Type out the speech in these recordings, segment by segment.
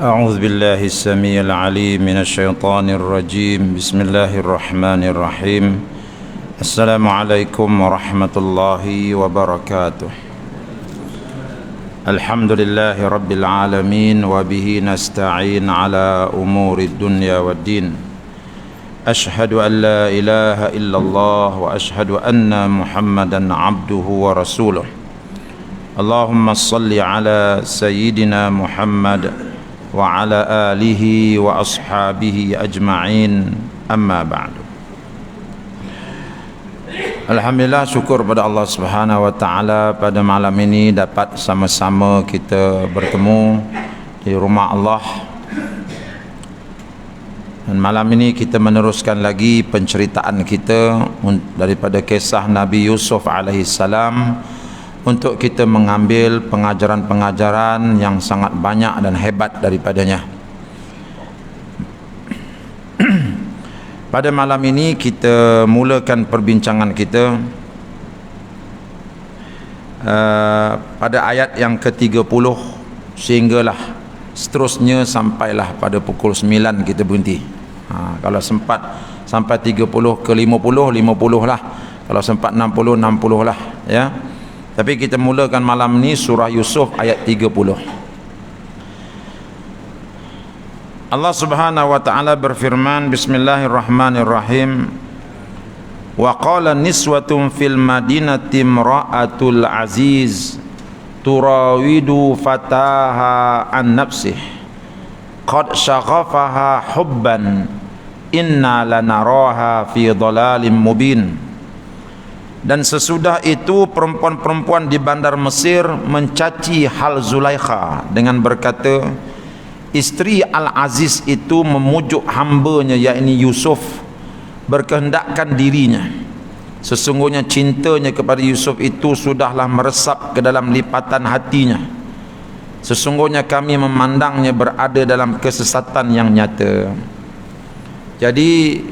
أعوذ بالله السميع العليم من الشيطان الرجيم. بسم الله الرحمن الرحيم. السلام عليكم ورحمة الله وبركاته. الحمد لله رب العالمين وبه نستعين على أمور الدنيا والدين. أشهد أن لا إله إلا الله وأشهد أن محمدا عبده ورسوله. اللهم صل على سيدنا محمد وعلى آله وأصحابه أجمعين. أما بعد. Alhamdulillah, syukur pada Allah Subhanahu wa taala pada malam ini dapat sama-sama kita bertemu di rumah Allah. Dan malam ini kita meneruskan lagi penceritaan kita daripada kisah Nabi Yusuf alaihi salam, untuk kita mengambil pengajaran-pengajaran yang sangat banyak dan hebat daripadanya. Pada malam ini kita mulakan perbincangan kita pada ayat yang ke-30 sehinggalah seterusnya sampailah pada pukul 9 kita berhenti. Kalau sempat sampai 30 ke 50, 50 lah. Kalau sempat 60, 60 lah, ya. Tapi kita mulakan malam ni surah Yusuf ayat 30. Allah Subhanahu wa taala berfirman, bismillahirrahmanirrahim. Wa qala niswatun fil madinati imra'atul aziz turawidu fataha an nafsih qad shaghafaha hubban inna lanaraha fi dhalalin mubin. Dan sesudah itu perempuan-perempuan di bandar Mesir mencaci hal Zulaikha dengan berkata, isteri Al-Aziz itu memujuk hambanya yakni Yusuf, berkehendakkan dirinya. Sesungguhnya cintanya kepada Yusuf itu sudahlah meresap ke dalam lipatan hatinya. Sesungguhnya kami memandangnya berada dalam kesesatan yang nyata. Jadi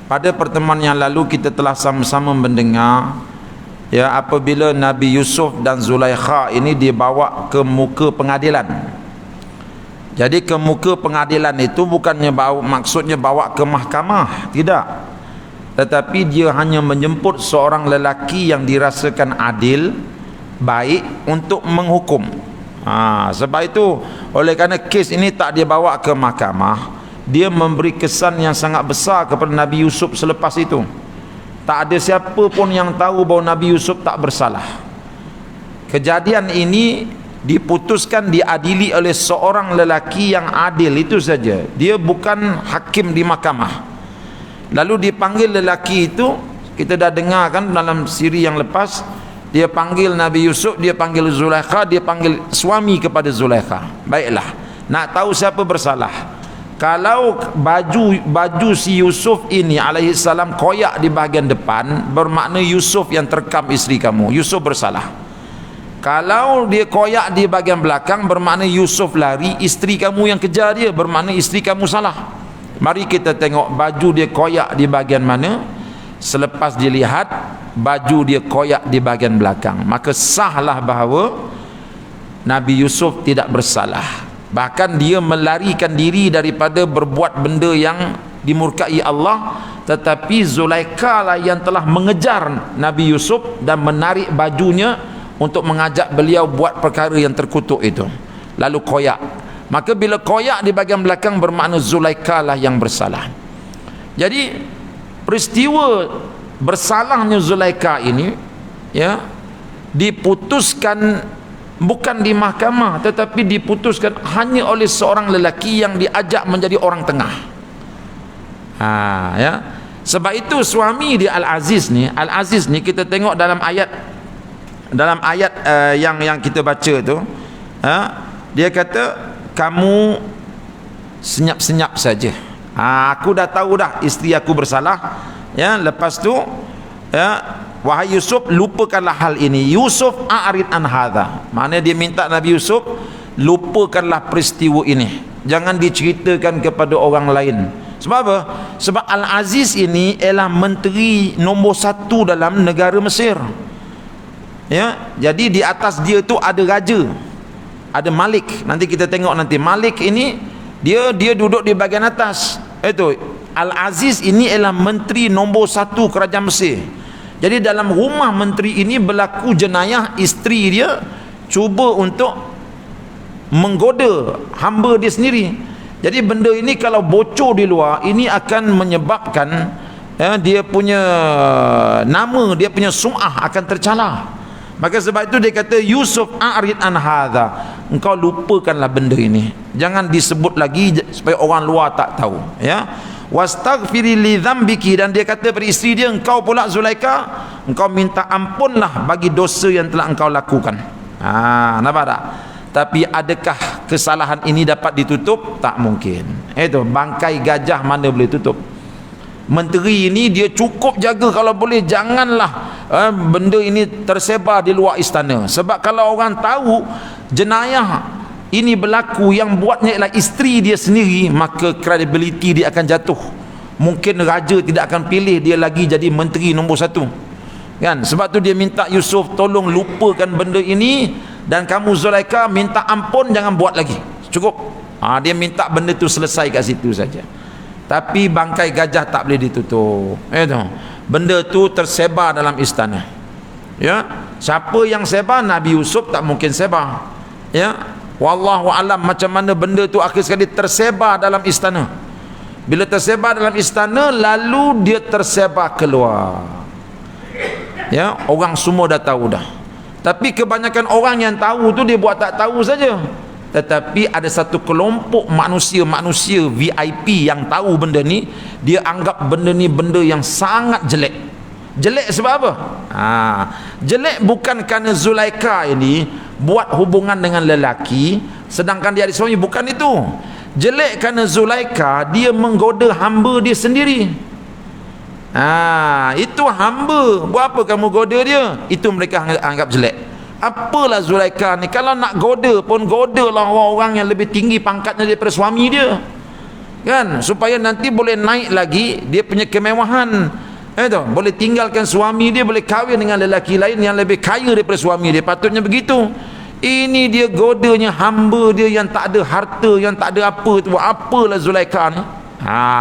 pada pertemuan yang lalu kita telah sama-sama mendengar, ya, apabila Nabi Yusuf dan Zulaikha ini dibawa ke muka pengadilan. Jadi ke muka pengadilan itu bukannya maksudnya bawa ke mahkamah, tidak. Tetapi dia hanya menjemput seorang lelaki yang dirasakan adil, baik untuk menghukum. Sebab itu oleh kerana kes ini tak dibawa ke mahkamah, dia memberi kesan yang sangat besar kepada Nabi Yusuf selepas itu. Tak ada siapa pun yang tahu bahawa Nabi Yusuf tak bersalah. Kejadian ini diputuskan, diadili oleh seorang lelaki yang adil, itu saja. Dia bukan hakim di mahkamah. Lalu dipanggil lelaki itu, kita dah dengar kan dalam siri yang lepas, dia panggil Nabi Yusuf, dia panggil Zulaikha, dia panggil suami kepada Zulaikha. Baiklah, nak tahu siapa bersalah. Kalau baju si Yusuf ini alaihi salam koyak di bahagian depan, bermakna Yusuf yang terkam isteri kamu, Yusuf bersalah. Kalau dia koyak di bahagian belakang, bermakna Yusuf lari, isteri kamu yang kejar dia, bermakna isteri kamu salah. Mari kita tengok baju dia koyak di bahagian mana. Selepas dilihat baju dia koyak di bahagian belakang, maka sahlah bahawa Nabi Yusuf tidak bersalah. Bahkan dia melarikan diri daripada berbuat benda yang dimurkai Allah, tetapi Zulaikha lah yang telah mengejar Nabi Yusuf dan menarik bajunya untuk mengajak beliau buat perkara yang terkutuk itu, lalu koyak. Maka bila koyak di bahagian belakang, bermakna Zulaikha lah yang bersalah. Jadi peristiwa bersalahnya Zulaikha ini, ya, diputuskan bukan di mahkamah, tetapi diputuskan hanya oleh seorang lelaki yang diajak menjadi orang tengah. Ya. Sebab itu suami di Al-Aziz ni kita tengok dalam ayat yang kita baca tu, dia kata, kamu senyap-senyap saja. Aku dah tahu dah isteri aku bersalah. Ya, lepas tu, ya, wahai Yusuf, lupakanlah hal ini. Yusuf a'rid an hadha. Maknanya dia minta Nabi Yusuf, lupakanlah peristiwa ini, jangan diceritakan kepada orang lain. Sebab apa? Sebab Al-Aziz ini ialah menteri nombor 1 dalam negara Mesir. Ya, jadi di atas dia tu ada raja. ada Malik. Nanti kita tengok nanti Malik ini dia duduk di bahagian atas. Itu Al-Aziz ini ialah menteri nombor 1 kerajaan Mesir. Jadi dalam rumah menteri ini berlaku jenayah, isteri dia cuba untuk menggoda hamba dia sendiri. Jadi benda ini kalau bocor di luar, ini akan menyebabkan dia punya nama, dia punya sum'ah akan tercalar. Maka sebab itu dia kata, Yusuf a'rid an hadha, engkau lupakanlah benda ini, jangan disebut lagi supaya orang luar tak tahu, ya. Wastaghfiri li dzambiki, dan dia kata pada isteri dia, engkau pula Zulaikha, engkau minta ampunlah bagi dosa yang telah engkau lakukan. Nampak tak? Tapi adakah kesalahan ini dapat ditutup? Tak mungkin. Itu bangkai gajah mana boleh tutup. Menteri ini dia cukup jaga, kalau boleh janganlah benda ini tersebar di luar istana. Sebab kalau orang tahu jenayah ini berlaku, yang buatnya ialah isteri dia sendiri, maka credibility dia akan jatuh. Mungkin raja tidak akan pilih dia lagi jadi menteri nombor 1, kan? Sebab tu dia minta Yusuf, tolong lupakan benda ini, dan kamu Zulaikha minta ampun, jangan buat lagi, cukup. Dia minta benda tu selesai kat situ saja. Tapi bangkai gajah tak boleh ditutup. Benda tu tersebar dalam istana. Ya, siapa yang sebar? Nabi Yusuf tak mungkin sebar. Ya, wallahu alam macam mana benda tu akhir sekali tersebar dalam istana. Bila tersebar dalam istana, lalu dia tersebar keluar. Ya, orang semua dah tahu dah. Tapi kebanyakan orang yang tahu tu dia buat tak tahu saja. Tetapi ada satu kelompok manusia VIP yang tahu benda ni, dia anggap benda ni benda yang sangat jelek. Jelek sebab apa? Jelek bukan kerana Zulaikha ini buat hubungan dengan lelaki sedangkan dia ada suami, bukan itu. Jelek kerana Zulaikha dia menggoda hamba dia sendiri. Itu hamba, buat apa kamu goda dia? Itu mereka anggap jelek. Apalah Zulaikha ni, kalau nak goda pun godalah orang-orang yang lebih tinggi pangkatnya daripada suami dia, kan, supaya nanti boleh naik lagi dia punya kemewahan. Boleh tinggalkan suami dia, boleh kahwin dengan lelaki lain yang lebih kaya daripada suami dia. Patutnya begitu. Ini dia godanya hamba dia yang tak ada harta, yang tak ada apa tu. Apalah Zulaikha ni?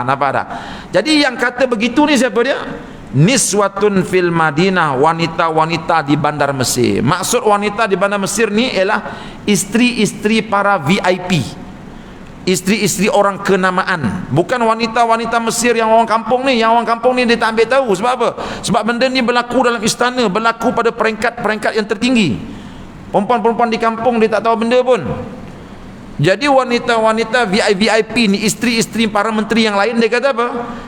Nampak tak? Jadi yang kata begitu ni siapa dia? Niswatun fil Madinah, wanita-wanita di bandar Mesir. Maksud wanita di bandar Mesir ni ialah isteri-isteri para VIP, isteri-isteri orang kenamaan, bukan wanita-wanita Mesir yang orang kampung ni. Yang orang kampung ni dia tak ambil tahu. Sebab apa? Sebab benda ni berlaku dalam istana, berlaku pada peringkat-peringkat yang tertinggi. Perempuan-perempuan di kampung dia tak tahu benda pun. Jadi wanita-wanita VIP ni, isteri-isteri para menteri yang lain, dia kata apa?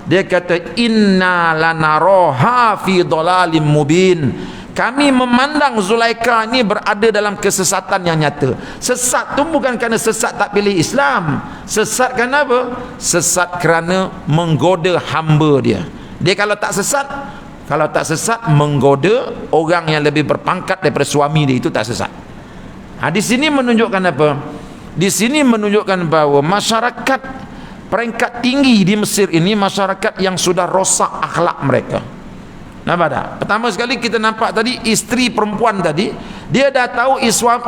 Dia kata, inna lanaroha fi dhalalim mubin. Kami memandang Zulaikha ni berada dalam kesesatan yang nyata. Sesat tu bukan kerana sesat tak pilih Islam. Sesat kerana apa? Sesat kerana menggoda hamba dia. Dia kalau tak sesat menggoda orang yang lebih berpangkat daripada suami dia, itu tak sesat. Di sini menunjukkan apa? Di sini menunjukkan bahawa masyarakat peringkat tinggi di Mesir ini masyarakat yang sudah rosak akhlak mereka. Nampak tak? Pertama sekali kita nampak tadi, isteri perempuan tadi, dia dah tahu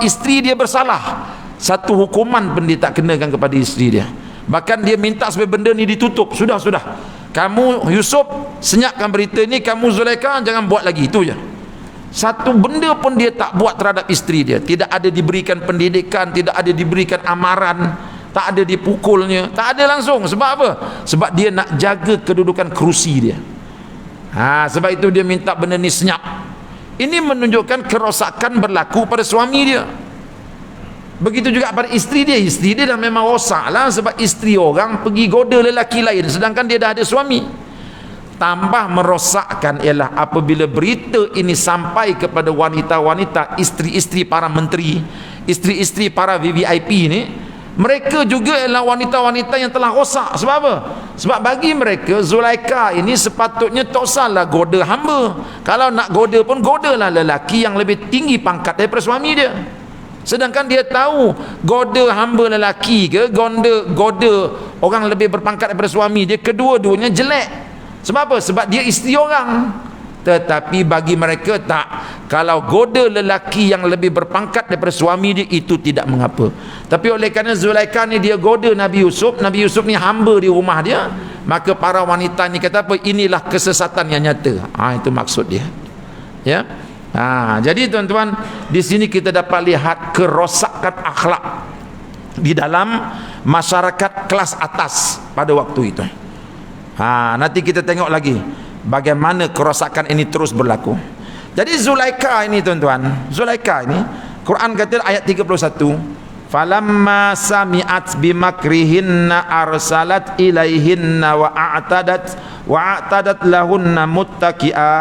isteri dia bersalah. Satu hukuman pun dia tak kenakan kepada isteri dia. Bahkan dia minta supaya benda ni ditutup. Sudah. Kamu Yusuf, senyapkan berita ni, kamu Zulaikha jangan buat lagi, itu je. Satu benda pun dia tak buat terhadap isteri dia. Tidak ada diberikan pendidikan, tidak ada diberikan amaran, tak ada dipukulnya, tak ada langsung. Sebab apa? Sebab dia nak jaga kedudukan kerusi dia. Sebab itu dia minta benda ni senyap. Ini menunjukkan kerosakan berlaku pada suami dia. Begitu juga pada isteri dia. Isteri dia dah memang rosak lah, sebab isteri orang pergi goda lelaki lain sedangkan dia dah ada suami. Tambah merosakkan ialah apabila berita ini sampai kepada wanita-wanita, isteri-isteri para menteri, isteri-isteri para VIP ni. Mereka juga ialah wanita-wanita yang telah rosak. Sebab apa? Sebab bagi mereka Zulaikha ini sepatutnya tak usahlah goda hamba. Kalau nak goda pun godalah lelaki yang lebih tinggi pangkat daripada suami dia. Sedangkan dia tahu goda hamba lelaki ke goda orang lebih berpangkat daripada suami dia, kedua-duanya jelek. Sebab apa? Sebab dia isteri orang. Tetapi bagi mereka tak. Kalau goda lelaki yang lebih berpangkat daripada suami dia, itu tidak mengapa. Tapi oleh kerana Zulaikha ni dia goda Nabi Yusuf ni hamba di rumah dia, maka para wanita ni kata apa? Inilah kesesatan yang nyata. Itu maksud dia. Ya. Jadi tuan-tuan, di sini kita dapat lihat kerosakan akhlak di dalam masyarakat kelas atas pada waktu itu. Nanti kita tengok lagi bagaimana kerosakan ini terus berlaku. Jadi Zulaikha ini tuan-tuan, Zulaikha ini Quran kata ayat 31, falamma sami'at bimakrihinna arsalat ilaihinna wa a'tadat lahunna muttaqi'a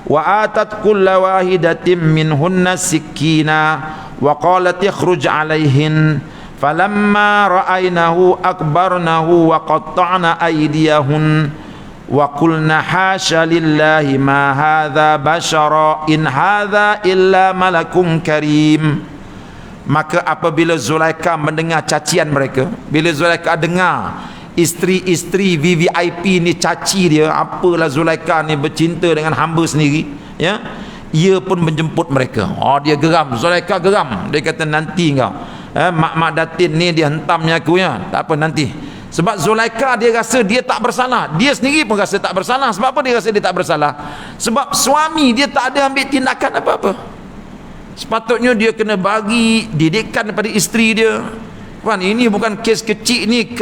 wa atat kulla wahidatin minhunna sikina wa qalat ikhruj alaihin falamma ra'aynahu akbarnahu wa qatta'na aydiyahun wa qulna hasya lillahi ma hadza bashara in hadza illa malakun karim. Maka apabila Zulaikha mendengar cacian mereka, bila Zulaikha dengar isteri-isteri VVIP ni caci dia, apalah Zulaikha ni bercinta dengan hamba sendiri, ya, ia pun menjemput mereka. Dia geram, Zulaikha geram. Dia kata, nanti kau mak datin ni dia hentamnya aku, ya, tak apa nanti. Sebab Zulaikha dia rasa dia tak bersalah, dia sendiri pun rasa tak bersalah. Sebab apa dia rasa dia tak bersalah? Sebab suami dia tak ada ambil tindakan apa-apa. Sepatutnya dia kena bagi didikan kepada isteri dia. Ini bukan kes kecil ni,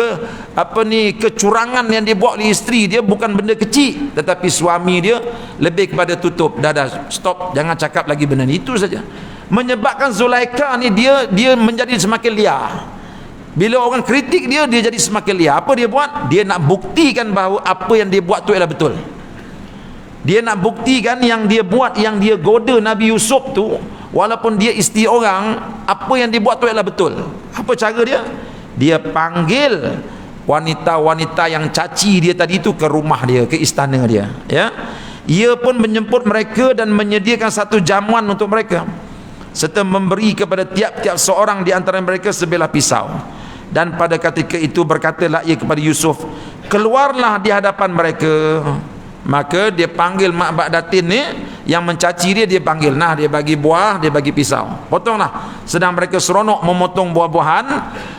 kecurangan yang dia buat oleh isteri dia bukan benda kecil, tetapi suami dia lebih kepada tutup. Dah stop, jangan cakap lagi benda ni, itu saja. Menyebabkan Zulaikha ni dia menjadi semakin liar. Bila orang kritik dia jadi semakin liar. Apa dia buat? Dia nak buktikan bahawa apa yang dia buat tu ialah betul. Dia nak buktikan yang dia buat, yang dia goda Nabi Yusuf tu, walaupun dia isteri orang, apa yang dia buat tu ialah betul. Apa cara dia? Dia panggil wanita-wanita yang caci dia tadi tu ke rumah dia, ke istana dia, ya. Ia pun menjemput mereka dan menyediakan satu jamuan untuk mereka, serta memberi kepada tiap-tiap seorang di antara mereka sebilah pisau. Dan pada ketika itu berkatalah ia kepada Yusuf, keluarlah di hadapan mereka. Maka dia panggil mak bak datin ni yang mencaci dia panggil. Nah, dia bagi buah, dia bagi pisau, potonglah. Sedang mereka seronok memotong buah-buahan,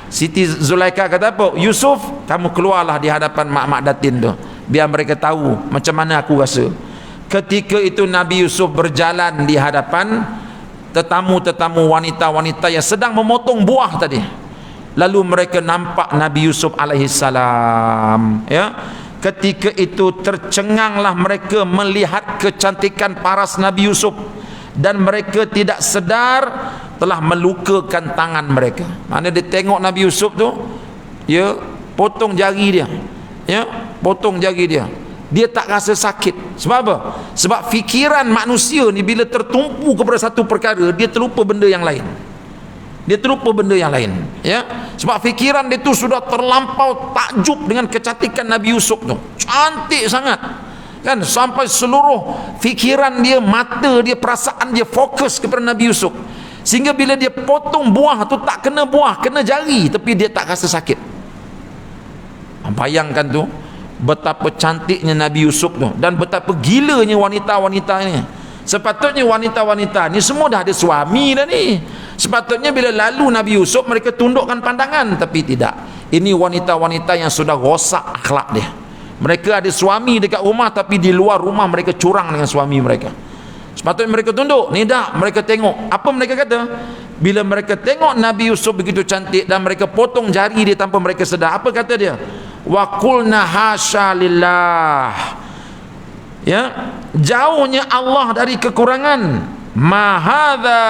Siti Zulaikha kata apa? Yusuf, kamu keluarlah di hadapan mak datin tu, biar mereka tahu macam mana aku rasa. Ketika itu Nabi Yusuf berjalan di hadapan tetamu-tetamu wanita-wanita yang sedang memotong buah tadi. Lalu mereka nampak Nabi Yusuf alaihi salam, ya. Ketika itu tercenganglah mereka melihat kecantikan paras Nabi Yusuf, dan mereka tidak sedar telah melukakan tangan mereka. Mana dia tengok Nabi Yusuf tu, ya, potong jari dia, ya, potong jari dia. Dia tak rasa sakit. Sebab apa? Sebab fikiran manusia ni bila tertumpu kepada satu perkara, dia terlupa benda yang lain. Dia terlupa benda yang lain, ya. Sebab fikiran dia tu sudah terlampau takjub dengan kecantikan Nabi Yusuf tu. Cantik sangat, kan, sampai seluruh fikiran dia, mata dia, perasaan dia fokus kepada Nabi Yusuf. Sehingga bila dia potong buah tu, tak kena buah, kena jari, tapi dia tak rasa sakit. Bayangkan tu, betapa cantiknya Nabi Yusuf tu, dan betapa gilanya wanita-wanita ini. Sepatutnya wanita-wanita ni semua dah ada suami dah ni. Sepatutnya bila lalu Nabi Yusuf mereka tundukkan pandangan, tapi tidak. Ini wanita-wanita yang sudah rosak akhlak dia. Mereka ada suami dekat rumah, tapi di luar rumah mereka curang dengan suami mereka. Sepatutnya mereka tunduk. Ni dah mereka tengok. Apa mereka kata? Bila mereka tengok Nabi Yusuf begitu cantik dan mereka potong jari dia tanpa mereka sedar, apa kata dia? Wa qulna hasya lillah, ya, jauhnya Allah dari kekurangan. Ma hadza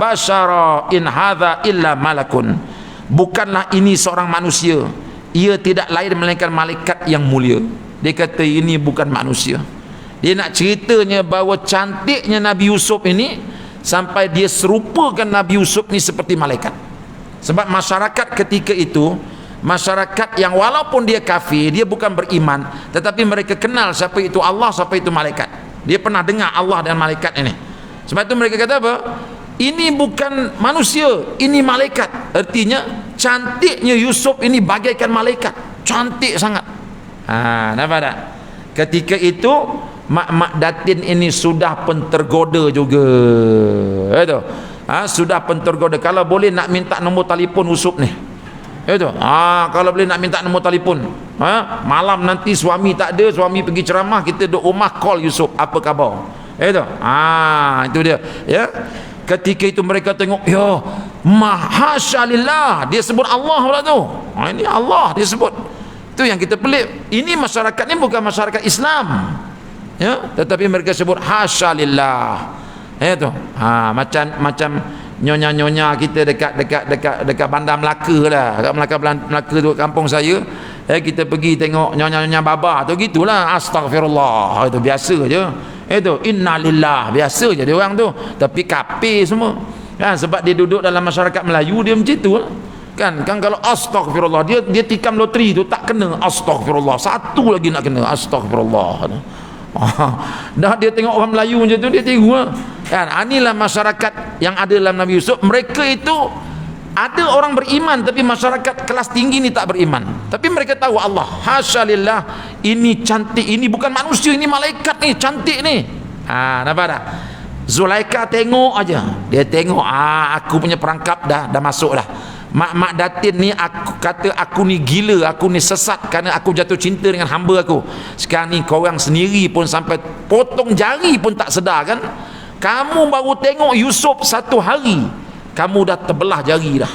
bashara in hadza illa malakun, bukanlah ini seorang manusia, ia tidak lain melainkan malaikat yang mulia. Dia kata ini bukan manusia. Dia nak ceritanya bahawa cantiknya Nabi Yusuf ini sampai dia serupakan Nabi Yusuf ni seperti malaikat. Sebab masyarakat ketika itu, masyarakat yang walaupun dia kafir, dia bukan beriman, tetapi mereka kenal siapa itu Allah, siapa itu malaikat. Dia pernah dengar Allah dan malaikat ini. Sebab itu mereka kata apa? Ini bukan manusia, ini malaikat. Artinya cantiknya Yusuf ini bagaikan malaikat, cantik sangat. Nampak tak? Ketika itu mak datin ini sudah pun tergoda juga. Itu. Sudah pun tergoda. Kalau boleh nak minta nombor telefon Yusuf ni. Itu. Kalau boleh nak minta nombor telefon. Malam nanti suami tak ada, suami pergi ceramah, kita duduk rumah call Yusuf, apa khabar? Itu. Itu dia. Ya. Ketika itu mereka tengok, ya, mahasyalillah, dia sebut Allah pula tu. Ini Allah dia sebut. Itu yang kita pelik. Ini masyarakat ni bukan masyarakat Islam. Ya, tetapi mereka sebut hasyalillah. Itu. Macam nyonya-nyonya kita dekat Bandar Melaka lah. Dekat Melaka tu kampung saya. Kita pergi tengok nyonya-nyonya baba tu gitulah, astagfirullah. Itu biasa je. Itu innalillah, biasa je dia orang tu. Tapi kafir semua. Kan sebab dia duduk dalam masyarakat Melayu, dia macam tu lah. Kan kalau astagfirullah, dia tikam loteri tu tak kena astagfirullah. Satu lagi nak kena astagfirullah. Dah dia tengok orang Melayu macam tu, dia tiru lah. Kan inilah masyarakat yang ada dalam Nabi Yusuf. Mereka itu ada orang beriman, tapi masyarakat kelas tinggi ni tak beriman. Tapi mereka tahu Allah, hasyalillah, ini cantik, ini bukan manusia, ini malaikat ni, cantik ni. Nampak tak? Zulaikha tengok aja, dia tengok, aku punya perangkap dah masuk dah. Mak datin ni aku kata aku ni gila, aku ni sesat kerana aku jatuh cinta dengan hamba aku. Sekarang ni korang sendiri pun sampai potong jari pun tak sedar kan? Kamu baru tengok Yusuf satu hari, kamu dah terbelah jari dah.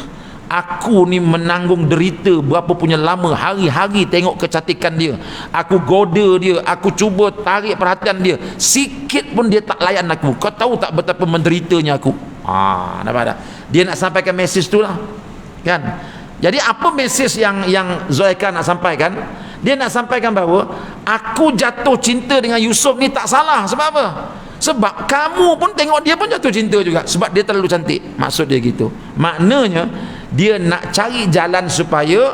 Aku ni menanggung derita berapa punya lama, hari-hari tengok kecantikan dia, aku goda dia, aku cuba tarik perhatian dia, sikit pun dia tak layan aku. Kau tahu tak betapa menderitanya aku? Nampak tak? Dia nak sampaikan mesej tu lah kan. Jadi apa mesej yang Zulaikha nak sampaikan? Dia nak sampaikan bahawa aku jatuh cinta dengan Yusuf ni tak salah. Sebab apa? Sebab kamu pun tengok dia pun jatuh cinta juga, sebab dia terlalu cantik. Maksud dia gitu. Maknanya dia nak cari jalan supaya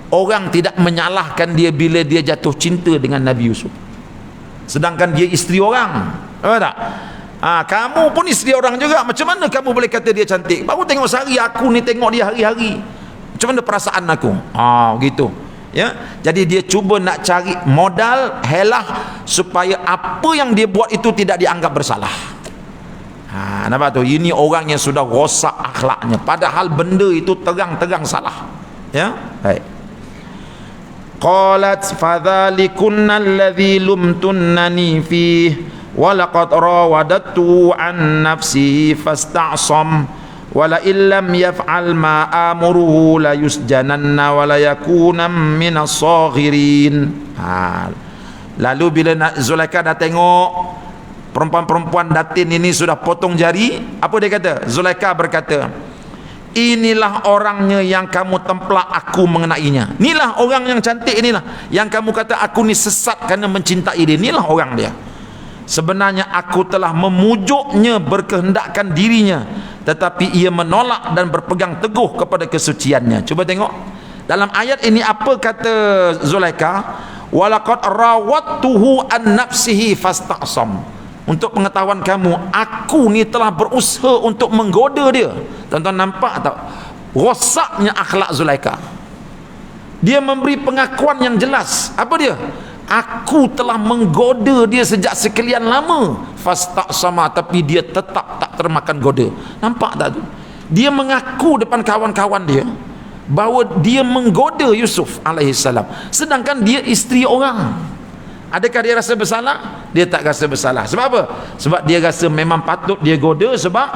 orang tidak menyalahkan dia bila dia jatuh cinta dengan Nabi Yusuf, sedangkan dia isteri orang. Tahu tak? Kamu pun isteri orang juga, macam mana kamu boleh kata dia cantik? Baru tengok sehari, aku ni tengok dia hari-hari, macam mana perasaan aku? Gitu. Ya, jadi dia cuba nak cari modal helah supaya apa yang dia buat itu tidak dianggap bersalah. Nampak tu? Ini orang yang sudah rosak akhlaknya, padahal benda itu terang-terang salah. Ya, baik. Qalat fadhalikunna alladhi lumtunnani fihi wa laqad rawadattu an nafsihi fasta'sam wala illam yaf'al ma amuruhu la yusjananna wala yakuna minas saghirin. Lalu bila Zulaikha dah tengok perempuan-perempuan datin ini sudah potong jari, apa dia kata? Zulaikha berkata, inilah orangnya yang kamu templak aku mengenainya. Inilah orang yang cantik, inilah yang kamu kata aku ni sesat kerana mencintai dia. Inilah orang dia. Sebenarnya aku telah memujuknya berkehendakkan dirinya, tetapi ia menolak dan berpegang teguh kepada kesuciannya. Cuba tengok dalam ayat ini apa kata Zulaikha? Walaqad rawattuhu an nafsihi fasta'sam. Untuk pengetahuan kamu, aku ni telah berusaha untuk menggoda dia. Tuan-tuan nampak tak rosaknya akhlak Zulaikha? Dia memberi pengakuan yang jelas. Apa dia? Aku telah menggoda dia sejak sekian lama. Fasta'sama, tapi dia tetap tak termakan goda. Nampak tak tu? Dia mengaku depan kawan-kawan dia bahawa dia menggoda Yusuf alaihissalam, sedangkan dia isteri orang. Adakah dia rasa bersalah? Dia tak rasa bersalah. Sebab apa? Sebab dia rasa memang patut dia goda, sebab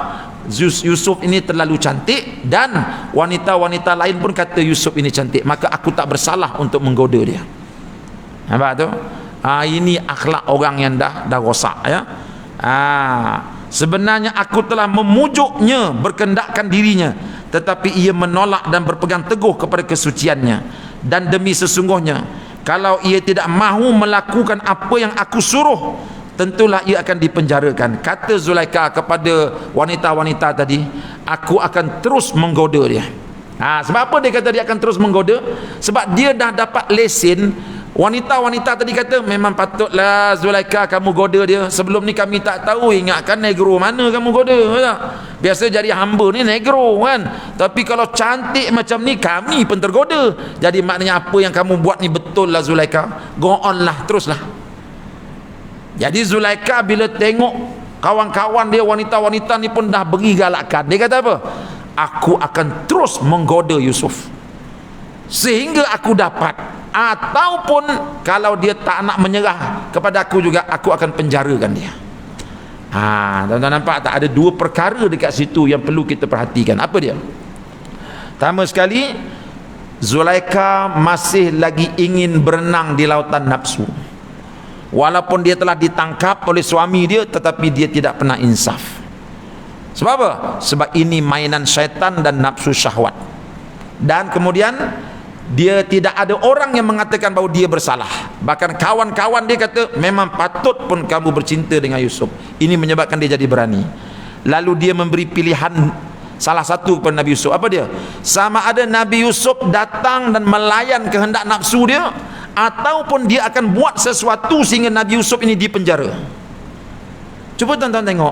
Yusuf ini terlalu cantik dan wanita-wanita lain pun kata Yusuf ini cantik, maka aku tak bersalah untuk menggoda dia. Nampak tu? Ini akhlak orang yang dah rosak, ya. Sebenarnya aku telah memujuknya berkendakkan dirinya, tetapi ia menolak dan berpegang teguh kepada kesuciannya. Dan demi sesungguhnya, kalau ia tidak mahu melakukan apa yang aku suruh, tentulah ia akan dipenjarakan. Kata Zulaikha kepada wanita-wanita tadi, aku akan terus menggoda dia. Sebab apa dia kata dia akan terus menggoda? Sebab dia dah dapat lesen. Wanita-wanita tadi kata, memang patutlah Zulaikha kamu goda dia. Sebelum ni kami tak tahu, ingatkan negro mana kamu goda, tak? Biasa jadi hamba ni negro kan, tapi kalau cantik macam ni kami pun tergoda. Jadi maknanya apa yang kamu buat ni betul lah Zulaikha, go on lah, teruslah. Jadi Zulaikha bila tengok kawan-kawan dia, wanita-wanita ni pun dah beri galakan, dia kata apa? Aku akan terus menggoda Yusuf sehingga aku dapat, ataupun kalau dia tak nak menyerah kepada aku juga, aku akan penjarakan dia. Tuan-tuan nampak tak? Ada dua perkara dekat situ yang perlu kita perhatikan. Apa dia? Pertama sekali, Zulaikha masih lagi ingin berenang di lautan nafsu. Walaupun dia telah ditangkap oleh suami dia, tetapi dia tidak pernah insaf. Sebab apa? Sebab ini mainan syaitan dan nafsu syahwat. Dan kemudian dia tidak ada orang yang mengatakan bahawa dia bersalah. Bahkan kawan-kawan dia kata, memang patut pun kamu bercinta dengan Yusuf. Ini menyebabkan dia jadi berani. Lalu dia memberi pilihan salah satu kepada Nabi Yusuf. Apa dia? Sama ada Nabi Yusuf datang dan melayan kehendak nafsu dia, ataupun dia akan buat sesuatu sehingga Nabi Yusuf ini dipenjara. Cuba tuan-tuan tengok,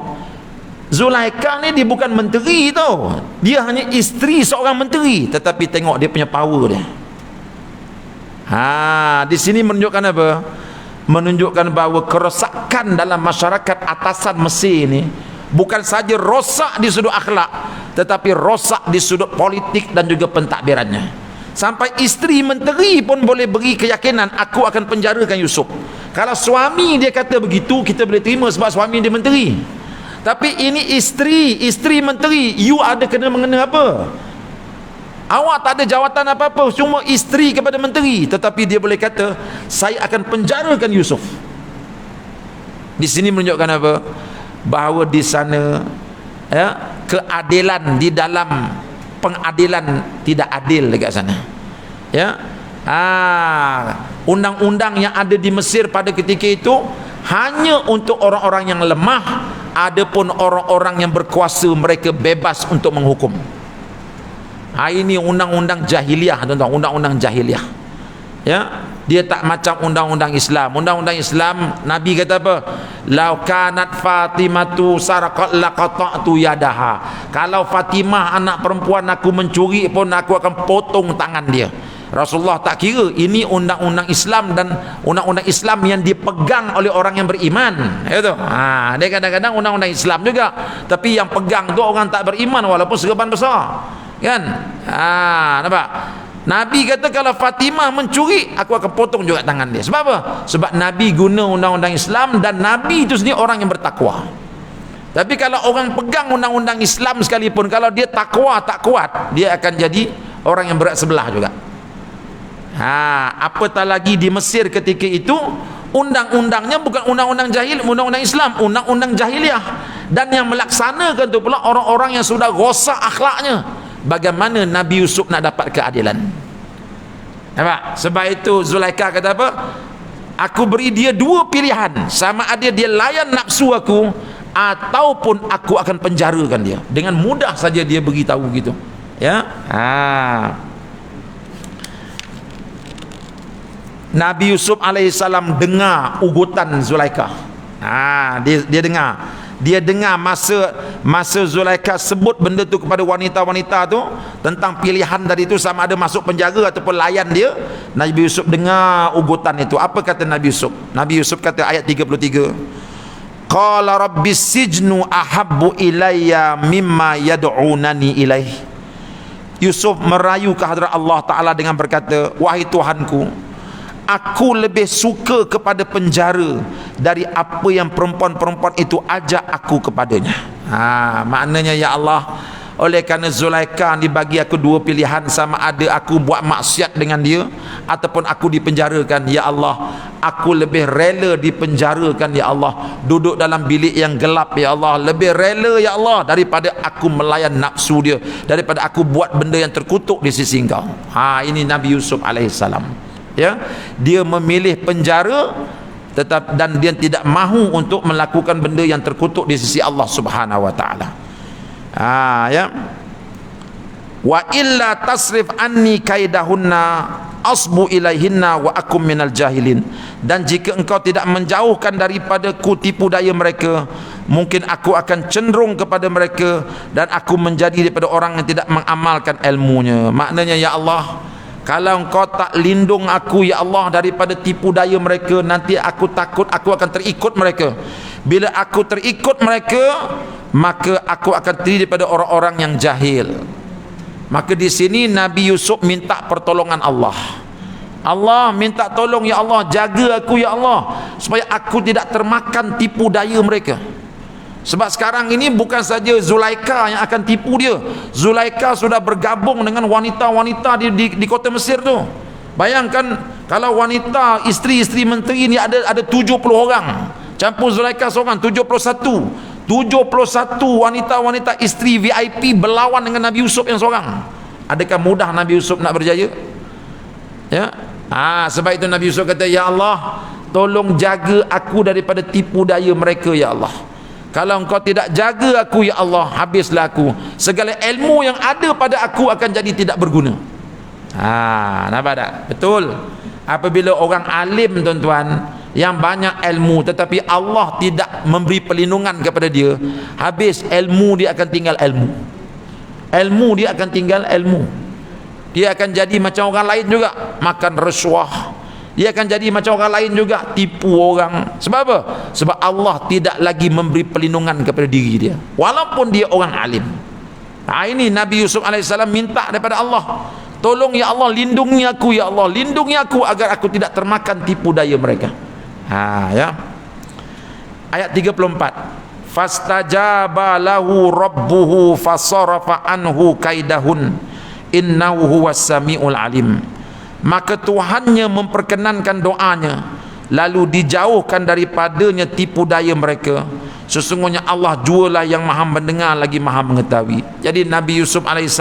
Zulaikha ni dia bukan menteri tau, dia hanya isteri seorang menteri, tetapi tengok dia punya power dia. Di sini menunjukkan apa? Menunjukkan bahawa kerosakan dalam masyarakat atasan Mesir ni bukan saja rosak di sudut akhlak, tetapi rosak di sudut politik dan juga pentadbirannya. Sampai isteri menteri pun boleh beri keyakinan, aku akan penjarakan Yusuf. Kalau suami dia kata begitu, kita boleh terima sebab suami dia menteri. Tapi ini isteri menteri, you ada kena mengena apa? Awak tak ada jawatan apa-apa, cuma isteri kepada menteri, tetapi dia boleh kata, saya akan penjarakan Yusuf. Di sini menunjukkan apa? Bahawa di sana keadilan di dalam pengadilan tidak adil dekat sana. Undang-undang yang ada di Mesir pada ketika itu hanya untuk orang-orang yang lemah, adapun orang-orang yang berkuasa mereka bebas untuk menghukum. Ini undang-undang jahiliah, tuan-tuan, undang-undang jahiliah. Dia tak macam undang-undang Islam. Undang-undang Islam, Nabi kata apa? Lau kanat Fatimatu saraqat laqata'tu yadaha. Kalau Fatimah anak perempuan aku mencuri pun, aku akan potong tangan dia. Rasulullah tak kira ini undang-undang Islam dan undang-undang Islam yang dipegang oleh orang yang beriman. Dia kadang-kadang undang-undang Islam juga, tapi yang pegang tu orang tak beriman walaupun serban besar. Kan? Nampak? Nabi kata kalau Fatimah mencuri, aku akan potong juga tangan dia. Sebab apa? Sebab Nabi guna undang-undang Islam, dan Nabi itu sendiri orang yang bertakwa. Tapi kalau orang pegang undang-undang Islam sekalipun, kalau dia takwa tak kuat, dia akan jadi orang yang berat sebelah juga. Apatah lagi di Mesir ketika itu, undang-undangnya bukan undang-undang jahil, undang-undang Islam, undang-undang jahiliah. Dan yang melaksanakan itu pula orang-orang yang sudah rosak akhlaknya. Bagaimana Nabi Yusuf nak dapat keadilan? Nampak? Sebab itu Zulaikha kata apa? Aku beri dia dua pilihan, sama ada dia layan nafsu aku, ataupun aku akan penjarakan dia. Dengan mudah saja dia beritahu gitu. Nabi Yusuf alaihissalam dengar ugutan Zulaikha. Dia dengar. Dia dengar masa Zulaikha sebut benda tu kepada wanita-wanita tu, tentang pilihan tadi tu, sama ada masuk penjara ataupun layan dia. Nabi Yusuf dengar ugutan itu. Apa kata Nabi Yusuf? Nabi Yusuf kata ayat 33, qala rabbis sijnu ahabbu ilayya mimma yad'unani ilaih. Yusuf merayu ke hadrat Allah Ta'ala dengan berkata, wahai Tuhanku, aku lebih suka kepada penjara dari apa yang perempuan-perempuan itu ajak aku kepadanya. Maknanya ya Allah, oleh kerana Zulaikha dibagi aku dua pilihan, sama ada aku buat maksiat dengan dia ataupun aku dipenjarakan. Ya Allah, aku lebih rela dipenjarakan ya Allah, duduk dalam bilik yang gelap ya Allah, lebih rela ya Allah daripada aku melayan nafsu dia, daripada aku buat benda yang terkutuk di sisi Engkau. Ini Nabi Yusuf alaihissalam. Dia memilih penjara dan dia tidak mahu untuk melakukan benda yang terkutuk di sisi Allah Subhanahu wa taala. Wa illa tasrif anni kaidahunna asbu ilaihinna wa akum minal jahilin. Dan jika engkau tidak menjauhkan daripada tipu daya mereka, mungkin aku akan cenderung kepada mereka dan aku menjadi daripada orang yang tidak mengamalkan ilmunya. Maknanya ya Allah, kalau engkau tak lindung aku ya Allah daripada tipu daya mereka, nanti aku takut aku akan terikut mereka. Bila aku terikut mereka, maka aku akan terdiri daripada orang-orang yang jahil. Maka di sini Nabi Yusuf minta pertolongan Allah. Allah minta tolong, ya Allah, jaga aku ya Allah supaya aku tidak termakan tipu daya mereka. Sebab sekarang ini bukan saja Zulaikha yang akan tipu dia. Zulaikha sudah bergabung dengan wanita-wanita di kota Mesir tu. Bayangkan kalau wanita, isteri-isteri menteri ni ada 70 orang, campur Zulaikha seorang, 71 wanita-wanita isteri VIP berlawan dengan Nabi Yusuf yang seorang. Adakah mudah Nabi Yusuf nak berjaya? Ya. Sebab itu Nabi Yusuf kata, ya Allah, tolong jaga aku daripada tipu daya mereka ya Allah. Kalau engkau tidak jaga aku ya Allah, habislah aku. Segala ilmu yang ada pada aku akan jadi tidak berguna. Nampak tak? Betul. Apabila orang alim tuan-tuan, yang banyak ilmu tetapi Allah tidak memberi perlindungan kepada dia, habis ilmu dia akan tinggal ilmu. Ilmu dia akan tinggal ilmu. Dia akan jadi macam orang lain juga, makan rasuah. Dia akan jadi macam orang lain juga, tipu orang. Sebab apa? Sebab Allah tidak lagi memberi perlindungan kepada diri dia, walaupun dia orang alim. Ini Nabi Yusuf AS minta daripada Allah, tolong ya Allah, lindungi aku ya Allah, lindungi aku agar aku tidak termakan tipu daya mereka. Ya. Ayat 34, fastajaba lahu rabbuhu fasarafa anhu kaidahun innahu huwas samiul alim. Maka Tuhannya memperkenankan doanya, lalu dijauhkan daripadanya tipu daya mereka. Sesungguhnya Allah jualah yang maha mendengar lagi maha mengetahui. Jadi Nabi Yusuf AS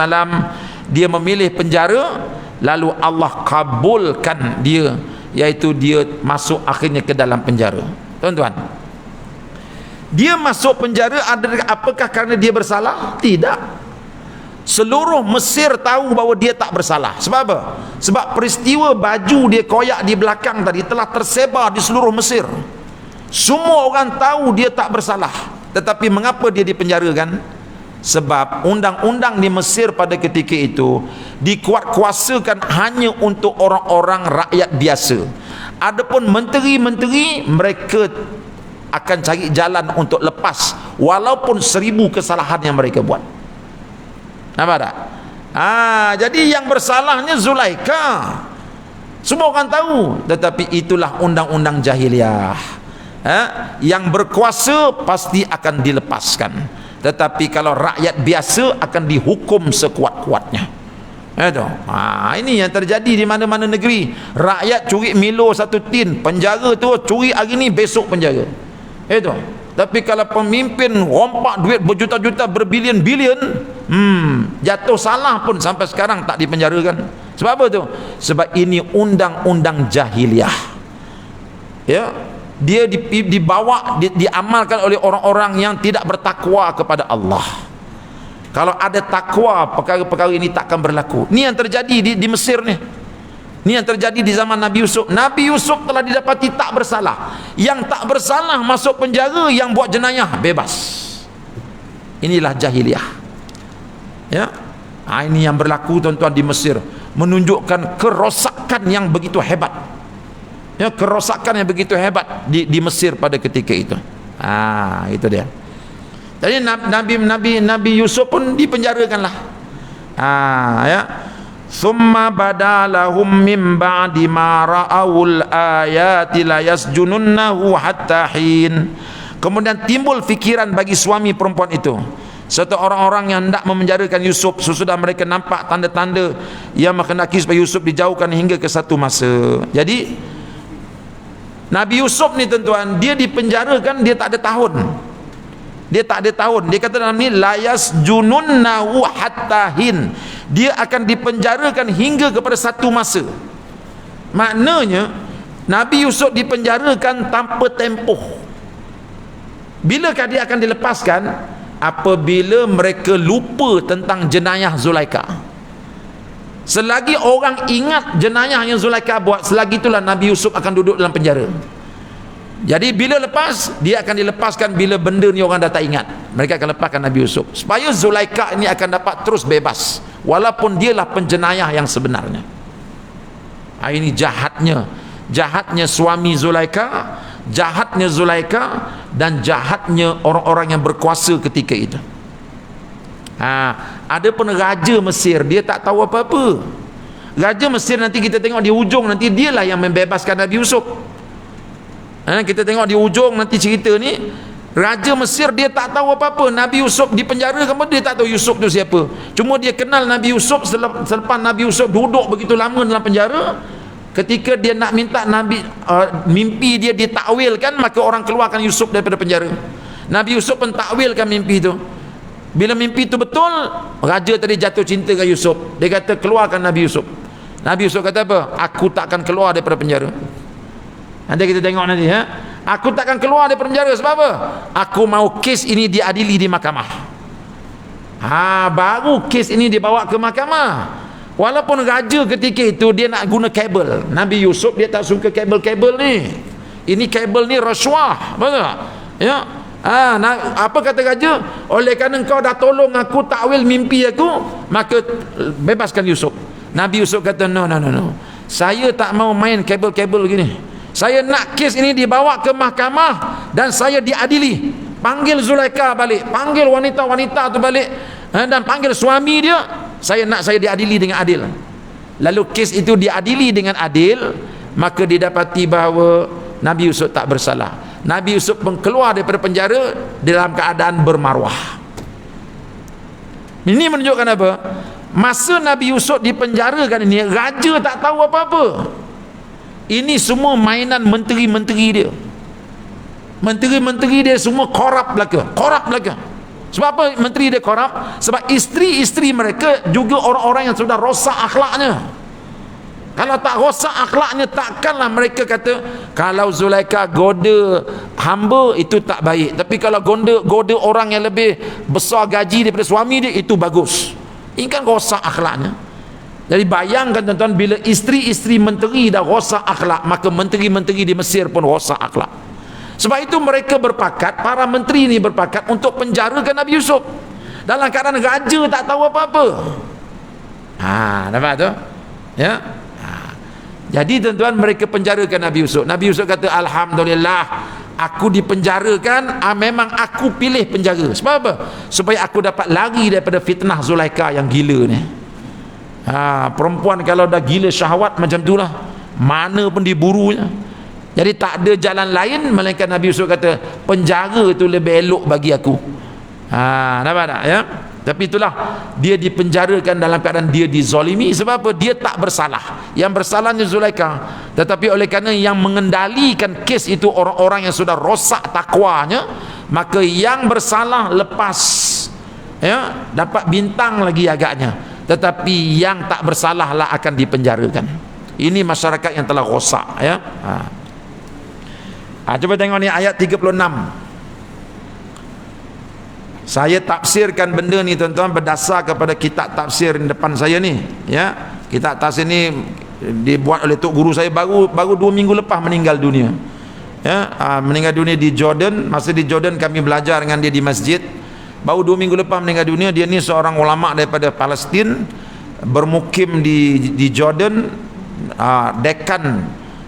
dia memilih penjara, lalu Allah kabulkan dia, iaitu dia masuk akhirnya ke dalam penjara. Tuan-tuan, dia masuk penjara apakah kerana dia bersalah? Tidak. Seluruh Mesir tahu bahawa dia tak bersalah. Sebab apa? Sebab peristiwa baju dia koyak di belakang tadi telah tersebar di seluruh Mesir. Semua orang tahu dia tak bersalah. Tetapi mengapa dia dipenjarakan? Sebab undang-undang di Mesir pada ketika itu dikuatkuasakan hanya untuk orang-orang rakyat biasa. Adapun menteri-menteri, mereka akan cari jalan untuk lepas walaupun 1000 kesalahan yang mereka buat. Nampak tak? Jadi yang bersalahnya Zulaikha, semua orang tahu. Tetapi itulah undang-undang jahiliah. Yang berkuasa pasti akan dilepaskan, tetapi kalau rakyat biasa akan dihukum sekuat-kuatnya. Ini yang terjadi di mana-mana negeri. Rakyat curi Milo 1 tin, penjara tu, curi hari ni besok penjara. Tapi kalau pemimpin rompak duit berjuta-juta, berbilion-bilion, jatuh salah pun sampai sekarang tak dipenjarakan. Sebab apa tu? Sebab ini undang-undang jahiliah. Ya, dia dibawa, diamalkan oleh orang-orang yang tidak bertakwa kepada Allah. Kalau ada takwa, perkara-perkara ini takkan berlaku. Ini yang terjadi di Mesir ni. Ini yang terjadi di zaman Nabi Yusuf. Nabi Yusuf telah didapati tak bersalah. Yang tak bersalah masuk penjara, yang buat jenayah bebas. Inilah jahiliah. Ya. Ini yang berlaku tuan-tuan di Mesir, menunjukkan kerosakan yang begitu hebat. Ya, kerosakan yang begitu hebat di Mesir pada ketika itu. Itu dia. Jadi Nabi Yusuf pun dipenjarakanlah. Ya. Summa badalahum min ba'di ma ra'awul ayati la yasjununnahu hatta hin. Kemudian timbul fikiran bagi suami perempuan itu serta orang-orang yang hendak memenjarakan Yusuf sesudah mereka nampak tanda-tanda yang menghendaki supaya Yusuf dijauhkan hingga ke satu masa. Jadi Nabi Yusuf ni tuan-tuan, dia dipenjarakan, dia tak ada tahun. Dia tak ada tahun. Dia kata dalam ni layas jununnahu hatta hin. Dia akan dipenjarakan hingga kepada satu masa. Maknanya Nabi Yusuf dipenjarakan tanpa tempoh. Bilakah dia akan dilepaskan? Apabila mereka lupa tentang jenayah Zulaikha. Selagi orang ingat jenayah yang Zulaikha buat, selagi itulah Nabi Yusuf akan duduk dalam penjara. Jadi bila lepas, dia akan dilepaskan bila benda ni orang dah tak ingat. Mereka akan lepaskan Nabi Yusuf supaya Zulaikha ini akan dapat terus bebas, walaupun dialah penjenayah yang sebenarnya. Ini jahatnya suami Zulaikha, jahatnya Zulaikha, dan jahatnya orang-orang yang berkuasa ketika itu. Ada pun Raja Mesir, dia tak tahu apa-apa. Raja Mesir nanti kita tengok di ujung, nanti dialah yang membebaskan Nabi Yusuf. Kita tengok di ujung nanti cerita ni, Raja Mesir dia tak tahu apa-apa. Nabi Yusuf di penjara, kemudian dia tak tahu Yusuf tu siapa. Cuma dia kenal Nabi Yusuf selepas Nabi Yusuf duduk begitu lama dalam penjara. Ketika dia nak minta mimpi dia ditakwilkan, maka orang keluarkan Yusuf daripada penjara. Nabi Yusuf pun takwilkan mimpi itu. Bila mimpi itu betul, raja tadi jatuh cinta ke Yusuf. Dia kata keluarkan Nabi Yusuf. Nabi Yusuf kata apa? Aku tak akan keluar daripada penjara. Nanti kita tengok nanti, aku tak akan keluar daripada penjara. Sebab apa? Aku mau kes ini diadili di mahkamah. Baru kes ini dibawa ke mahkamah. Walaupun raja ketika itu dia nak guna kabel, Nabi Yusuf dia tak suka kabel-kabel ni. Ini kabel ni rasuah, betul tak? Ya. Apa kata raja? Oleh kerana engkau dah tolong aku takwil mimpi aku, maka bebaskan Yusuf. Nabi Yusuf kata no. Saya tak mau main kabel-kabel gini. Saya nak kes ini dibawa ke mahkamah dan saya diadili. Panggil Zulaikha balik, panggil wanita-wanita tu balik, dan panggil suami dia. Saya diadili dengan adil. Lalu kes itu diadili dengan adil, maka didapati bahawa Nabi Yusuf tak bersalah. Nabi Yusuf pun keluar daripada penjara dalam keadaan bermaruah. Ini menunjukkan apa? Masa Nabi Yusuf dipenjarakan ini, raja tak tahu apa-apa. Ini semua mainan menteri-menteri dia. Menteri-menteri dia semua korup belaka. Sebab apa menteri dia korup? Sebab isteri-isteri mereka juga orang-orang yang sudah rosak akhlaknya. Kalau tak rosak akhlaknya, takkanlah mereka kata kalau Zulaikha goda hamba itu tak baik, tapi kalau goda orang yang lebih besar gaji daripada suami dia, itu bagus. Ini kan rosak akhlaknya. Jadi bayangkan tuan-tuan, bila isteri-isteri menteri dah rosak akhlak, maka menteri-menteri di Mesir pun rosak akhlak. Sebab itu mereka berpakat, para menteri ni berpakat untuk penjarakan Nabi Yusuf dalam keadaan raja tak tahu apa-apa. Nampak tu? Ya. Jadi tuan-tuan, mereka penjarakan Nabi Yusuf. Nabi Yusuf kata alhamdulillah, aku dipenjarakan, memang aku pilih penjara. Sebab apa? Supaya aku dapat lari daripada fitnah Zulaikha yang gila ni. Perempuan kalau dah gila syahwat macam itulah, mana pun diburunya. Jadi tak ada jalan lain melainkan Nabi Yusuf kata penjara itu lebih elok bagi aku. Nampak tak ya? Tapi itulah, dia dipenjarakan dalam keadaan dia dizalimi. Sebab apa? Dia tak bersalah. Yang bersalahnya Zulaikha. Tetapi oleh kerana yang mengendalikan kes itu orang-orang yang sudah rosak takwanya, maka yang bersalah lepas, ya, dapat bintang lagi agaknya. Tetapi yang tak bersalahlah akan dipenjarakan. Ini masyarakat yang telah rosak, ya. Cuba tengok ni ayat 36. Saya tafsirkan benda ni tuan-tuan berdasar kepada kitab tafsir di depan saya ni, ya. Kitab tafsir ni dibuat oleh tok guru saya baru 2 minggu lepas meninggal dunia. Ya, meninggal dunia di Jordan. Masa di Jordan kami belajar dengan dia di masjid. Baru 2 minggu lepas meninggal dunia. Dia ni seorang ulama daripada Palestin, bermukim di Jordan,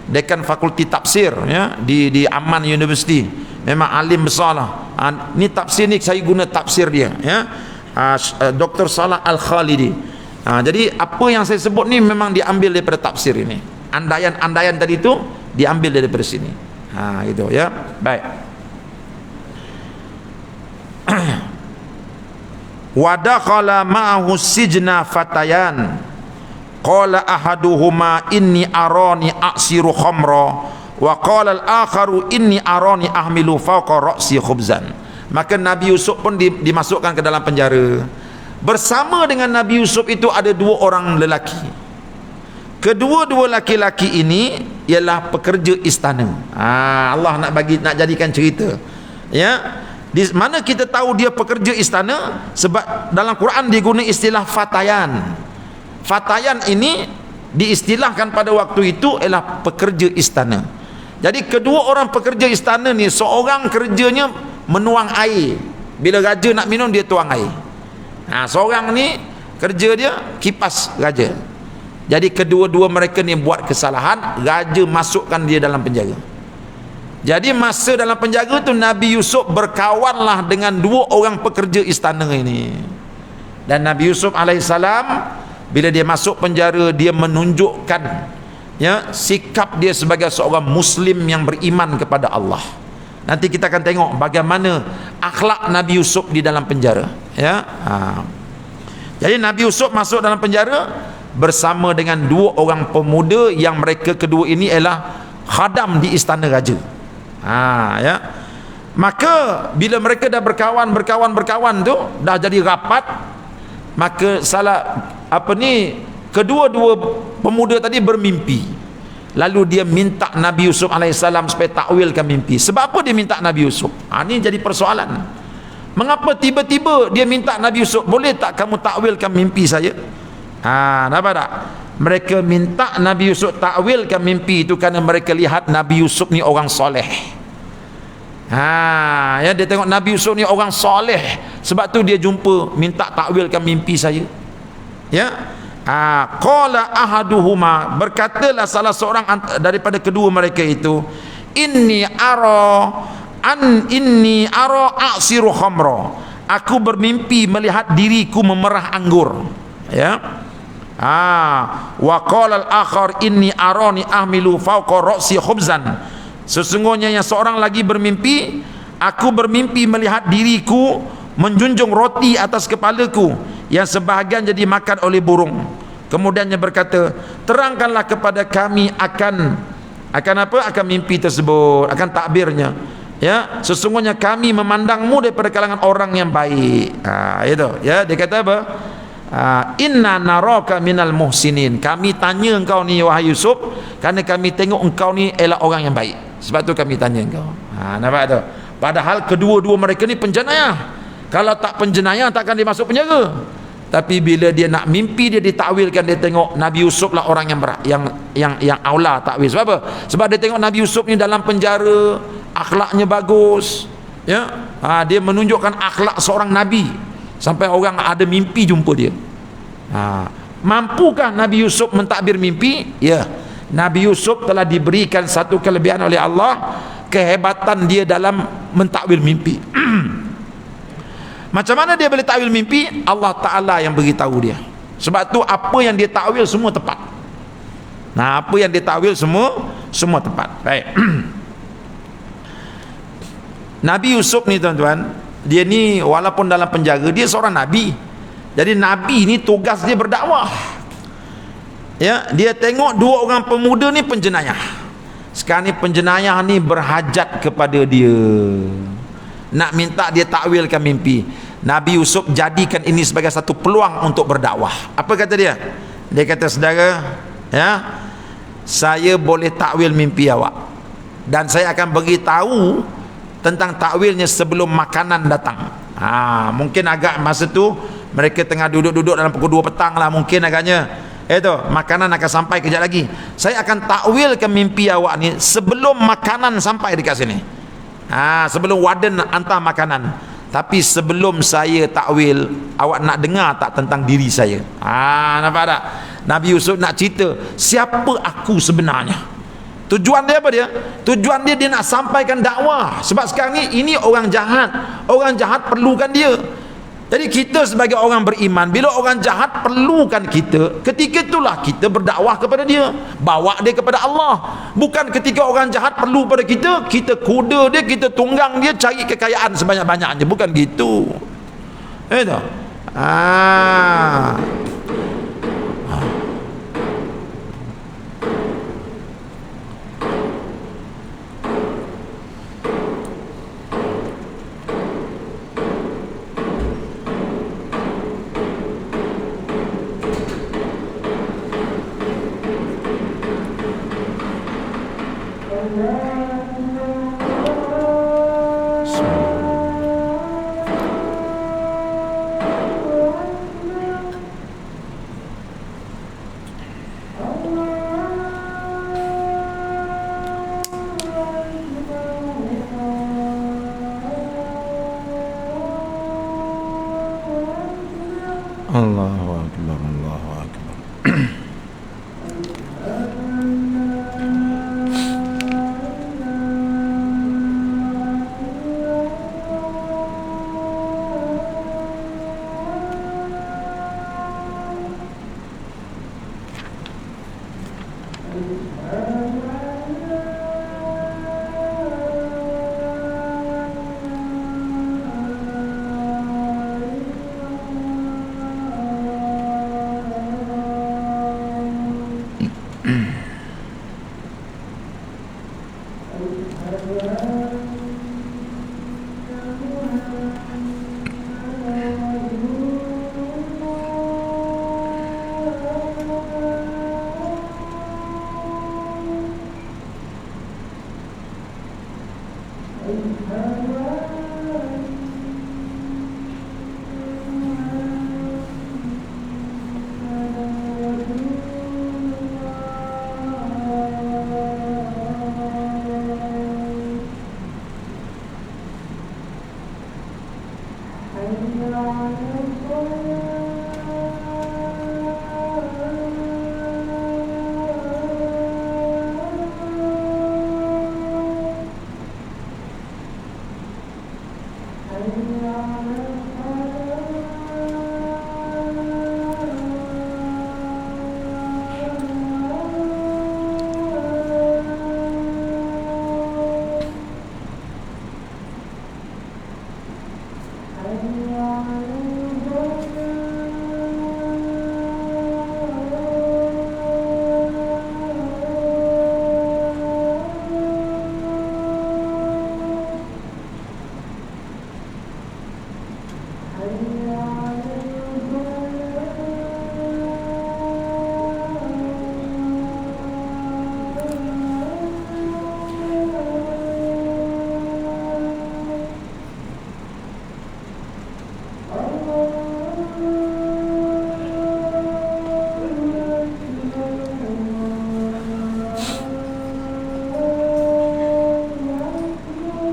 dekan fakulti tafsir, ya, di Amman University. Memang alim besar lah. Ni tafsir ni saya guna tafsir dia, ya. Dr. Salah Al-Khalidi. Jadi apa yang saya sebut ni memang diambil daripada tafsir ini. Andaian tadi tu diambil daripada sini. Gitu ya. Baik. Wa dakhala ma'ahu sijna fatayan. Qala ahaduhuma inni arani a'siru khamra wa qala al-akharu inni arani ahmilu fawqa ra'si khubzan. Maka Nabi Yusuf pun dimasukkan ke dalam penjara. Bersama dengan Nabi Yusuf itu ada 2 orang lelaki. Kedua-dua laki-laki ini ialah pekerja istana. Allah nak jadikan cerita. Ya. Di mana kita tahu dia pekerja istana? Sebab dalam Quran diguna istilah fatayan. Fatayan ini diistilahkan pada waktu itu ialah pekerja istana. Jadi kedua orang pekerja istana ni, seorang kerjanya menuang air. Bila raja nak minum, dia tuang air. Seorang ni kerja dia kipas raja. Jadi kedua-dua mereka ni buat kesalahan, raja masukkan dia dalam penjara. Jadi masa dalam penjara tu Nabi Yusuf berkawanlah dengan dua orang pekerja istana ini. Dan Nabi Yusuf alaihissalam bila dia masuk penjara, dia menunjukkan ya sikap dia sebagai seorang muslim yang beriman kepada Allah. Nanti kita akan tengok bagaimana akhlak Nabi Yusuf di dalam penjara, ya. Jadi Nabi Yusuf masuk dalam penjara bersama dengan dua orang pemuda yang mereka kedua ini ialah khadam di istana raja. Ya. Maka bila mereka dah berkawan tu dah jadi rapat, maka kedua-dua pemuda tadi bermimpi. Lalu dia minta Nabi Yusuf alaihissalam supaya takwilkan mimpi. Sebab apa dia minta Nabi Yusuf? Ini jadi persoalan. Mengapa tiba-tiba dia minta Nabi Yusuf, boleh tak kamu takwilkan mimpi saya? Nampak tak? Mereka minta Nabi Yusuf takwilkan mimpi itu kerana mereka lihat Nabi Yusuf ni orang soleh. Ya, dia tengok Nabi Yusuf ni orang soleh, sebab tu dia jumpa minta takwilkan mimpi saya. Ya. Qala ahaduhuma, berkatalah salah seorang daripada kedua mereka itu, inni ara a'siru khamra, aku bermimpi melihat diriku memerah anggur. Ya. Wa qala al-akhar inni arani ahmilu fawqa ra'si khubzan, sesungguhnya yang seorang lagi bermimpi, aku bermimpi melihat diriku menjunjung roti atas kepalaku yang sebahagian jadi makan oleh burung. Kemudiannya berkata, terangkanlah kepada kami akan apa? Akan mimpi tersebut, akan takbirnya. Ya, sesungguhnya kami memandangmu daripada kalangan orang yang baik. Itu. Ya, dia kata apa? Inna naraka minal muhsinin. Kami tanya engkau ni wahai Yusuf kerana kami tengok engkau ni ialah orang yang baik. Sebab tu kami tanya engkau. Nampak tu? Padahal kedua-dua mereka ni penjenayah. Kalau tak penjenayah takkan dia masuk penjara. Tapi bila dia nak mimpi, dia ditakwilkan, dia tengok Nabi Yusuf lah orang yang aula takwil. Sebab apa? Sebab dia tengok Nabi Yusuf ni dalam penjara, akhlaknya bagus. Ya. Dia menunjukkan akhlak seorang nabi sampai orang ada mimpi jumpa dia. Mampukah Nabi Yusuf mentakbir mimpi? Ya. Nabi Yusuf telah diberikan satu kelebihan oleh Allah, kehebatan dia dalam mentakwil mimpi. Macam mana dia boleh takwil mimpi? Allah Ta'ala yang beritahu dia. Sebab tu apa yang dia takwil semua tepat. Apa yang dia takwil semua tepat. Baik. Nabi Yusuf ni tuan-tuan, dia ni walaupun dalam penjara, dia seorang nabi. Jadi nabi ni tugas dia berdakwah. Ya, dia tengok dua orang pemuda ni penjenayah. Sekarang ni penjenayah ni berhajat kepada dia, nak minta dia takwilkan mimpi. Nabi Yusuf jadikan ini sebagai satu peluang untuk berdakwah. Apa kata dia? Dia kata, saudara, ya, saya boleh takwil mimpi awak, dan saya akan beritahu tentang takwilnya sebelum makanan datang. Mungkin agak masa tu mereka tengah duduk-duduk dalam pukul 2 petang lah, mungkin agaknya. Makanan akan sampai kejap lagi. Saya akan takwilkan mimpi awak ni sebelum makanan sampai dekat sini. Sebelum warden hantar makanan. Tapi sebelum saya takwil, awak nak dengar tak tentang diri saya? Nampak tak? Nabi Yusuf nak cerita siapa aku sebenarnya. Tujuan dia apa dia? Tujuan dia nak sampaikan dakwah. Sebab sekarang ni ini orang jahat. Orang jahat perlukan dia. Jadi kita sebagai orang beriman, bila orang jahat perlukan kita, ketika itulah kita berdakwah kepada dia, bawa dia kepada Allah. Bukan ketika orang jahat perlu pada kita, kita kuda dia, kita tunggang dia, cari kekayaan sebanyak-banyaknya. Bukan gitu. Itu. Allahu Akbar, Allahu Akbar.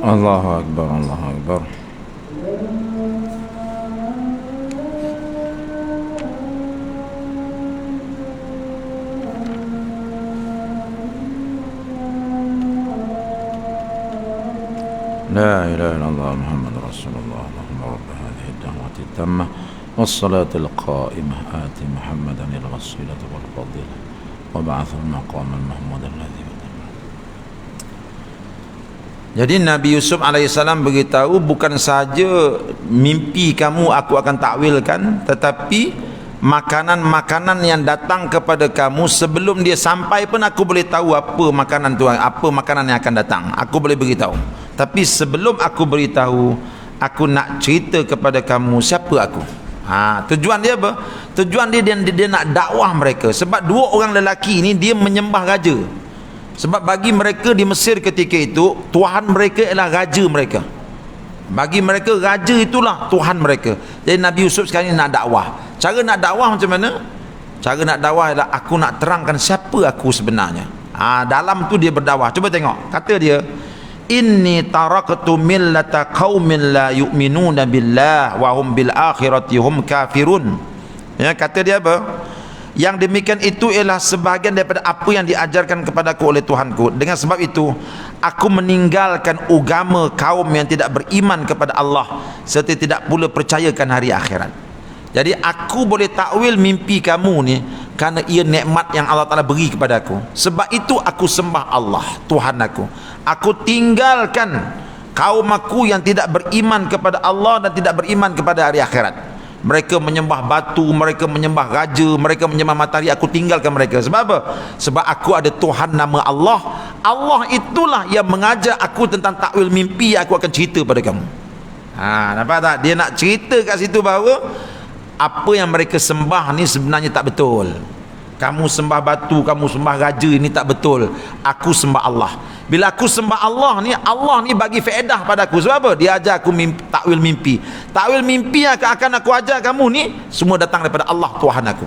Allahu Akbar, Allahu Akbar. La ilaha illallah Muhammad Rasulullah. Allahumma rabb hadhihi ad-da'wati at-tammah was-salati al-qa'imah ati Muhammadan al-wasilata wal-fadilah wa ba'athu al-maqam al-mahmud alladhi. Jadi Nabi Yusuf alaihissalam beritahu, bukan saja mimpi kamu aku akan takwilkan, tetapi makanan-makanan yang datang kepada kamu sebelum dia sampai pun aku boleh tahu apa makanan tu, apa makanan yang akan datang. Aku boleh beritahu. Tapi sebelum aku beritahu, aku nak cerita kepada kamu siapa aku. Tujuan dia apa? Tujuan dia nak dakwah mereka. Sebab dua orang lelaki ni dia menyembah raja. Sebab bagi mereka di Mesir ketika itu, Tuhan mereka ialah raja mereka. Bagi mereka raja itulah Tuhan mereka. Jadi Nabi Yusuf sekarang ni nak dakwah. Cara nak dakwah macam mana? Cara nak dakwah ialah aku nak terangkan siapa aku sebenarnya. Dalam tu dia berdakwah. Cuba tengok. Kata dia, inni taraktu millata qaumin la yu'minuna billah wa hum bil akhirati hum kafirun. Ya, kata dia apa? Yang demikian itu ialah sebahagian daripada apa yang diajarkan kepadaku oleh Tuhanku. Dengan sebab itu aku meninggalkan agama kaum yang tidak beriman kepada Allah serta tidak pula percayakan hari akhirat. Jadi aku boleh takwil mimpi kamu ni kerana ia nikmat yang Allah Ta'ala beri kepada aku. Sebab itu aku sembah Allah, Tuhan aku. Aku tinggalkan kaum aku yang tidak beriman kepada Allah dan tidak beriman kepada hari akhirat. Mereka menyembah batu, mereka menyembah raja, mereka menyembah matahari. Aku tinggalkan mereka. Sebab apa? Sebab aku ada Tuhan nama Allah. Allah itulah yang mengajar aku tentang takwil mimpi. Aku akan cerita pada kamu. Nampak tak? Dia nak cerita kat situ bahawa apa yang mereka sembah ni sebenarnya tak betul. Kamu sembah batu, kamu sembah raja, ini tak betul. Aku sembah Allah. Bila aku sembah Allah ni bagi faedah pada aku. Sebab apa? Dia ajar aku takwil mimpi. Takwil mimpi yang akan aku ajar kamu ni semua datang daripada Allah, Tuhan aku.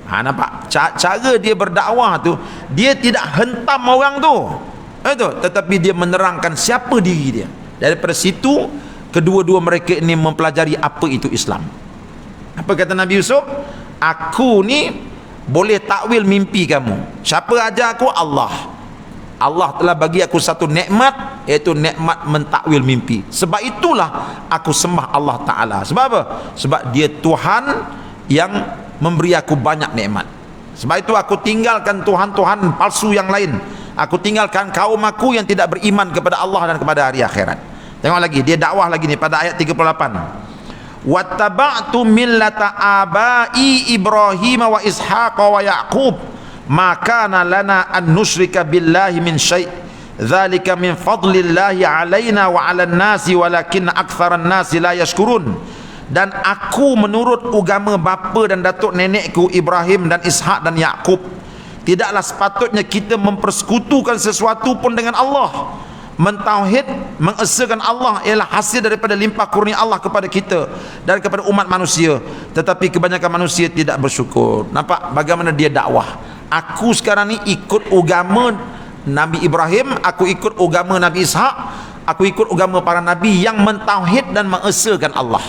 Nampak? Cara dia berdakwah tu, dia tidak hentam orang tu. Itu, tetapi dia menerangkan siapa diri dia. Daripada situ, kedua-dua mereka ini mempelajari apa itu Islam. Apa kata Nabi Yusuf? Aku ni boleh takwil mimpi kamu. Siapa ajar aku? Allah. Allah telah bagi aku satu nikmat, iaitu nikmat mentakwil mimpi. Sebab itulah aku sembah Allah Ta'ala. Sebab apa? Sebab dia Tuhan yang memberi aku banyak nikmat. Sebab itu aku tinggalkan Tuhan-Tuhan palsu yang lain. Aku tinggalkan kaum aku yang tidak beriman kepada Allah dan kepada hari akhirat. Tengok lagi, dia dakwah lagi ni pada ayat 38. Wattaba'tu millata abai Ibrahim wa Ishaq wa Yaqub ma kana lana an nusyrika billahi min syai'. Dzalika min fadlillahi alaina wa 'alan nasi walakinna aktsaran nasi la yashkurun. Dan aku menurut agama bapa dan datuk nenekku Ibrahim dan Ishak dan Yaqub, tidaklah sepatutnya kita mempersekutukan sesuatu pun dengan Allah. Mentauhid, mengesakan Allah ialah hasil daripada limpah kurnia Allah kepada kita dan kepada umat manusia. Tetapi kebanyakan manusia tidak bersyukur. Nampak bagaimana dia dakwah? Aku sekarang ni ikut agama Nabi Ibrahim, aku ikut agama Nabi Ishak, aku ikut agama para Nabi yang mentauhid dan mengesakan Allah.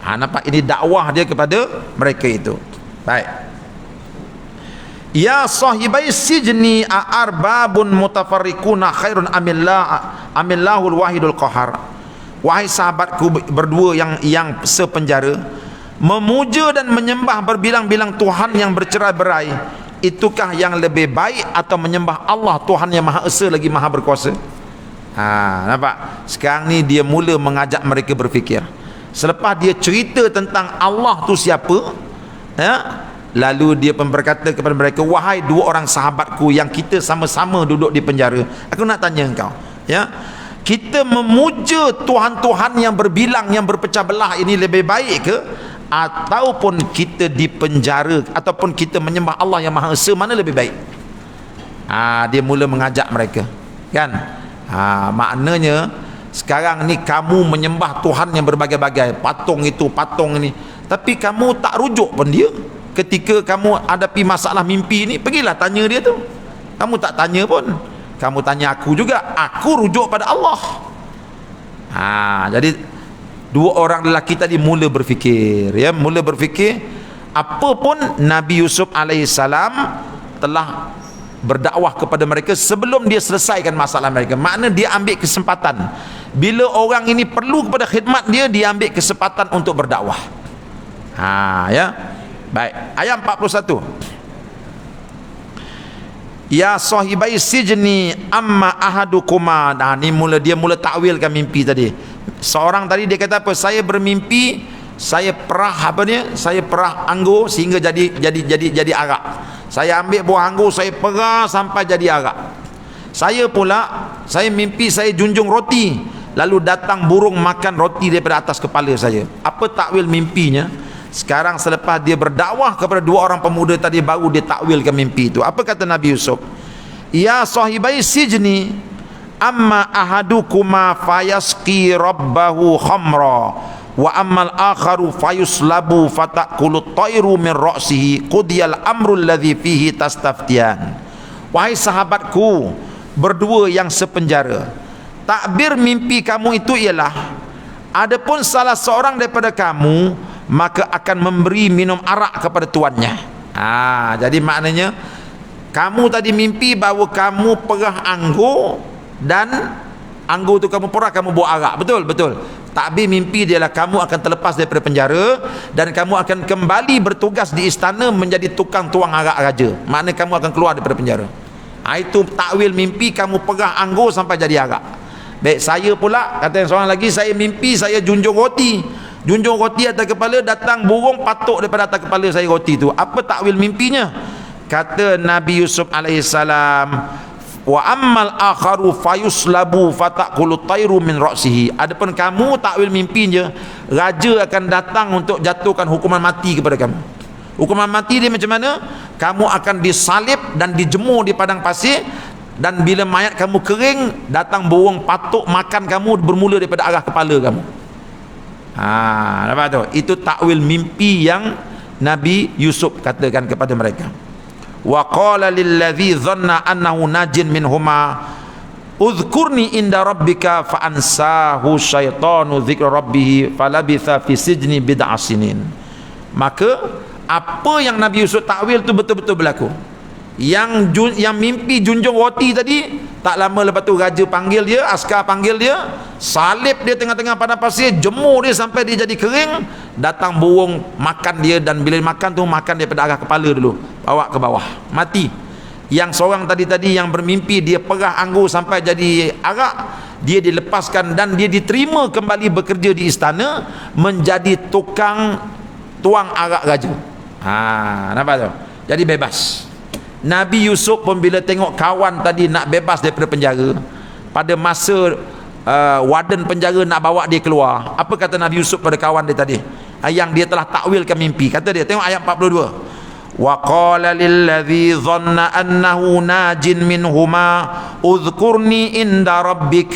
Nampak ini dakwah dia kepada mereka itu. Baik. Ya sahibai sijni arbabun mutafarriquna khairun amillahul wahidul qahar. Wahai sahabatku berdua yang sepenjara, memuja dan menyembah berbilang-bilang Tuhan yang bercerai-berai, itukah yang lebih baik atau menyembah Allah Tuhan yang Maha Esa lagi Maha Berkuasa? Nampak? Sekarang ni dia mula mengajak mereka berfikir. Selepas dia cerita tentang Allah tu siapa, lalu dia pun berkata kepada mereka, wahai dua orang sahabatku yang kita sama-sama duduk di penjara, aku nak tanya engkau, kita memuja Tuhan-Tuhan yang berbilang, yang berpecah belah ini lebih baik ke, ataupun kita di penjara, ataupun kita menyembah Allah yang Maha Esa, mana lebih baik? Dia mula mengajak mereka, kan? Maknanya sekarang ni kamu menyembah Tuhan yang berbagai-bagai, patung itu, patung ini, tapi kamu tak rujuk pun dia. Ketika kamu hadapi masalah mimpi ni, pergilah tanya dia tu. Kamu tak tanya pun, kamu tanya aku juga, aku rujuk pada Allah. Jadi dua orang lelaki tadi mula berfikir, mula berfikir. Apapun Nabi Yusuf alaihissalam telah berdakwah kepada mereka sebelum dia selesaikan masalah mereka. Makna dia ambil kesempatan. Bila orang ini perlu kepada khidmat dia, dia ambil kesempatan untuk berdakwah. Baik, ayat 41. Ya sahibai sijni amma ahadukuma. Ni dia mula takwilkan mimpi tadi. Seorang tadi dia kata apa? Saya bermimpi, saya perah saya perah anggur sehingga jadi arak. Saya ambil buah anggur, saya perah sampai jadi arak. Saya pula, saya mimpi saya junjung roti, lalu datang burung makan roti daripada atas kepala saya. Apa takwil mimpinya? Sekarang selepas dia berdakwah kepada dua orang pemuda tadi, baru dia takwilkan mimpi itu. Apa kata Nabi Yusuf? Ya sahibai sijni amma ahadukuma fayasqi rabbahu khamra wa ammal akharu fayuslabu fatakulut tayru min ra'sihi qudiyal amrul ladzi fihi tastaftian. Wahai sahabatku berdua yang sepenjara, takbir mimpi kamu itu ialah, adapun salah seorang daripada kamu maka akan memberi minum arak kepada tuannya. Jadi maknanya kamu tadi mimpi bahawa kamu perah anggur, dan anggur tu kamu perah, kamu buat arak. Betul. Takbir mimpi dia lah kamu akan terlepas daripada penjara dan kamu akan kembali bertugas di istana menjadi tukang tuang arak raja. Maknanya kamu akan keluar daripada penjara. Itu takwil mimpi, kamu perah anggur sampai jadi arak. Baik, saya pula, kata yang seorang lagi, saya mimpi saya junjung roti atas kepala, datang burung patuk daripada atas kepala saya roti itu. Apa takwil mimpinya? Kata Nabi Yusuf alaihissalam, wa ammal akharu fayuslabu fatakulut tayru min ra'sihi. Adapun kamu, takwil mimpinya, raja akan datang untuk jatuhkan hukuman mati kepada kamu. Hukuman mati dia macam mana? Kamu akan disalib dan dijemur di padang pasir, dan bila mayat kamu kering, datang burung patuk makan kamu bermula daripada arah kepala kamu. Nampak tu? Itu takwil mimpi yang Nabi Yusuf katakan kepada mereka. Wa qala lil ladzi dhanna annahu najin minhuma udhkurni inda rabbika fa ansahu syaitanu dzikra rabbih falabitha fi sijni bid'a sinin. Maka apa yang Nabi Yusuf takwil tu betul-betul berlaku. yang mimpi junjung roti tadi, tak lama lepas tu raja panggil dia, askar panggil dia, salib dia tengah-tengah padang pasir, jemur dia sampai dia jadi kering, datang burung makan dia, dan bila makan tu makan daripada arah kepala dulu, bawa ke bawah, mati. Yang seorang tadi yang bermimpi dia perah anggur sampai jadi arak, dia dilepaskan dan dia diterima kembali bekerja di istana menjadi tukang tuang arak raja. Nampak tu? Jadi bebas. Nabi Yusuf pun bila tengok kawan tadi nak bebas daripada penjara, pada masa warden penjara nak bawa dia keluar, apa kata Nabi Yusuf pada kawan dia tadi yang dia telah takwilkan mimpi? Kata dia, tengok ayat 42, wa qala lilladzi dhanna annahu najin minhuma udhkurni inda rabbik,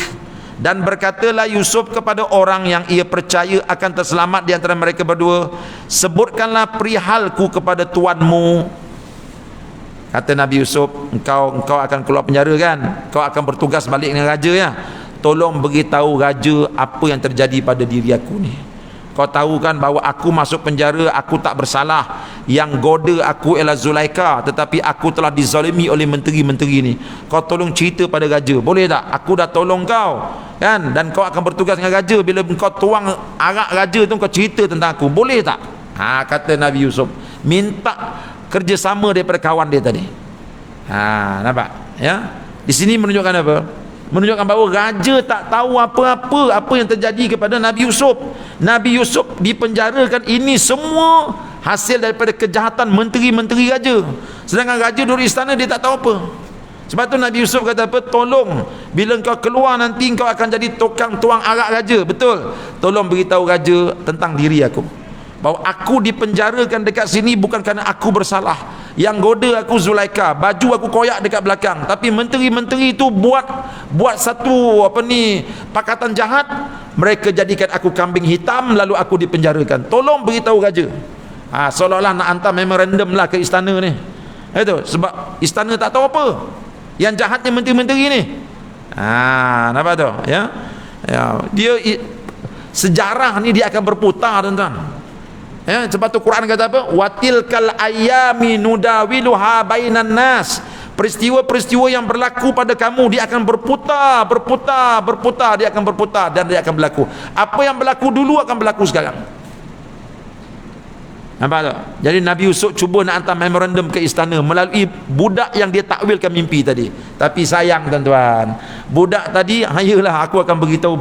dan berkatalah Yusuf kepada orang yang ia percaya akan terselamat di antara mereka berdua, sebutkanlah perihalku kepada tuanmu. Kata Nabi Yusuf, engkau akan keluar penjara kan, kau akan bertugas balik dengan raja ya, tolong beritahu raja apa yang terjadi pada diri aku ni. Kau tahu kan bahawa aku masuk penjara, aku tak bersalah, yang goda aku ialah Zulaikha, tetapi aku telah dizalimi oleh menteri-menteri ni. Kau tolong cerita pada raja, boleh tak? Aku dah tolong kau kan, dan kau akan bertugas dengan raja, bila kau tuang arak raja tu kau cerita tentang aku, boleh tak? Kata Nabi Yusuf, minta kerjasama daripada kawan dia tadi. Nampak ya? Di sini menunjukkan apa? Menunjukkan bahawa raja tak tahu apa yang terjadi kepada Nabi Yusuf. Nabi Yusuf dipenjarakan, ini semua hasil daripada kejahatan menteri-menteri raja. Sedangkan raja duduk di istana, dia tak tahu apa. Sebab tu Nabi Yusuf kata apa? Tolong, bila kau keluar nanti kau akan jadi tukang tuang arak raja. Betul. Tolong beritahu raja tentang diri aku, bahawa aku dipenjarakan dekat sini bukan kerana aku bersalah. Yang goda aku Zulaikha, baju aku koyak dekat belakang, tapi menteri-menteri itu buat satu pakatan jahat, mereka jadikan aku kambing hitam, lalu aku dipenjarakan. Tolong beritahu raja. Seolah-olah nak hantar memorandum lah ke istana ni. Itu sebab istana tak tahu apa. Yang jahatnya menteri-menteri ni. Nampak tu ya? Dia sejarah ni dia akan berputar, tuan-tuan. Ya, sebab tu Quran kata apa? Watilkal ayami nudawiluha bainan nas. Peristiwa-peristiwa yang berlaku pada kamu dia akan berputar, dia akan berputar dan dia akan berlaku. Apa yang berlaku dulu akan berlaku sekarang. Nampak tak? Jadi Nabi Yusuf cuba nak hantar memorandum ke istana melalui budak yang dia takwilkan mimpi tadi. Tapi sayang tuan-tuan, budak tadi, hayalah aku akan beritahu,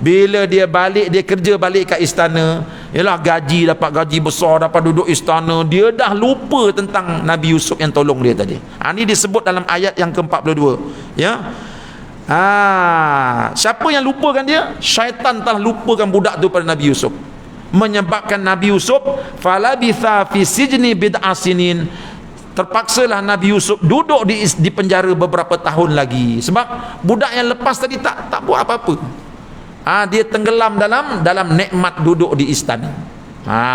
bila dia balik, dia kerja balik ke istana, ialah dapat gaji besar, dapat duduk istana, dia dah lupa tentang Nabi Yusuf yang tolong dia tadi. Ini disebut dalam ayat yang ke-42 ya. Siapa yang lupakan dia? Syaitan telah lupakan budak tu pada Nabi Yusuf, menyebabkan Nabi Yusuf falabitha fi sijni bid'a sinin, terpaksalah Nabi Yusuf duduk di penjara beberapa tahun lagi. Sebab budak yang lepas tadi tak buat apa-apa. Dia tenggelam dalam nikmat duduk di istana.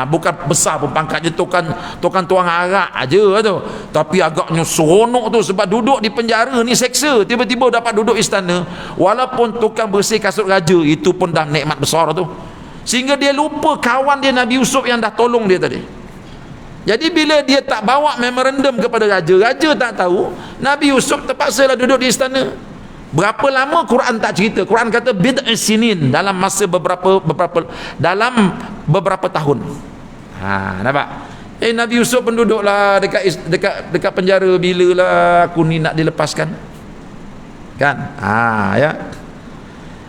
Bukan besar pun pangkatnya, tukang tuang arak aja tu, tapi agaknya seronok tu sebab duduk di penjara ni seksa, tiba-tiba dapat duduk istana, walaupun tukang bersih kasut raja, itu pun dah nikmat besar tu. Sehingga dia lupa kawan dia Nabi Yusuf yang dah tolong dia tadi. Jadi bila dia tak bawa memorandum kepada raja tak tahu, Nabi Yusuf terpaksalah duduk di istana. Berapa lama Quran tak cerita. Quran kata bid'a sinin, dalam masa dalam beberapa tahun. Nampak? Nabi Yusuf pun duduklah dekat penjara, bilalah aku ni nak dilepaskan. Kan? Ya.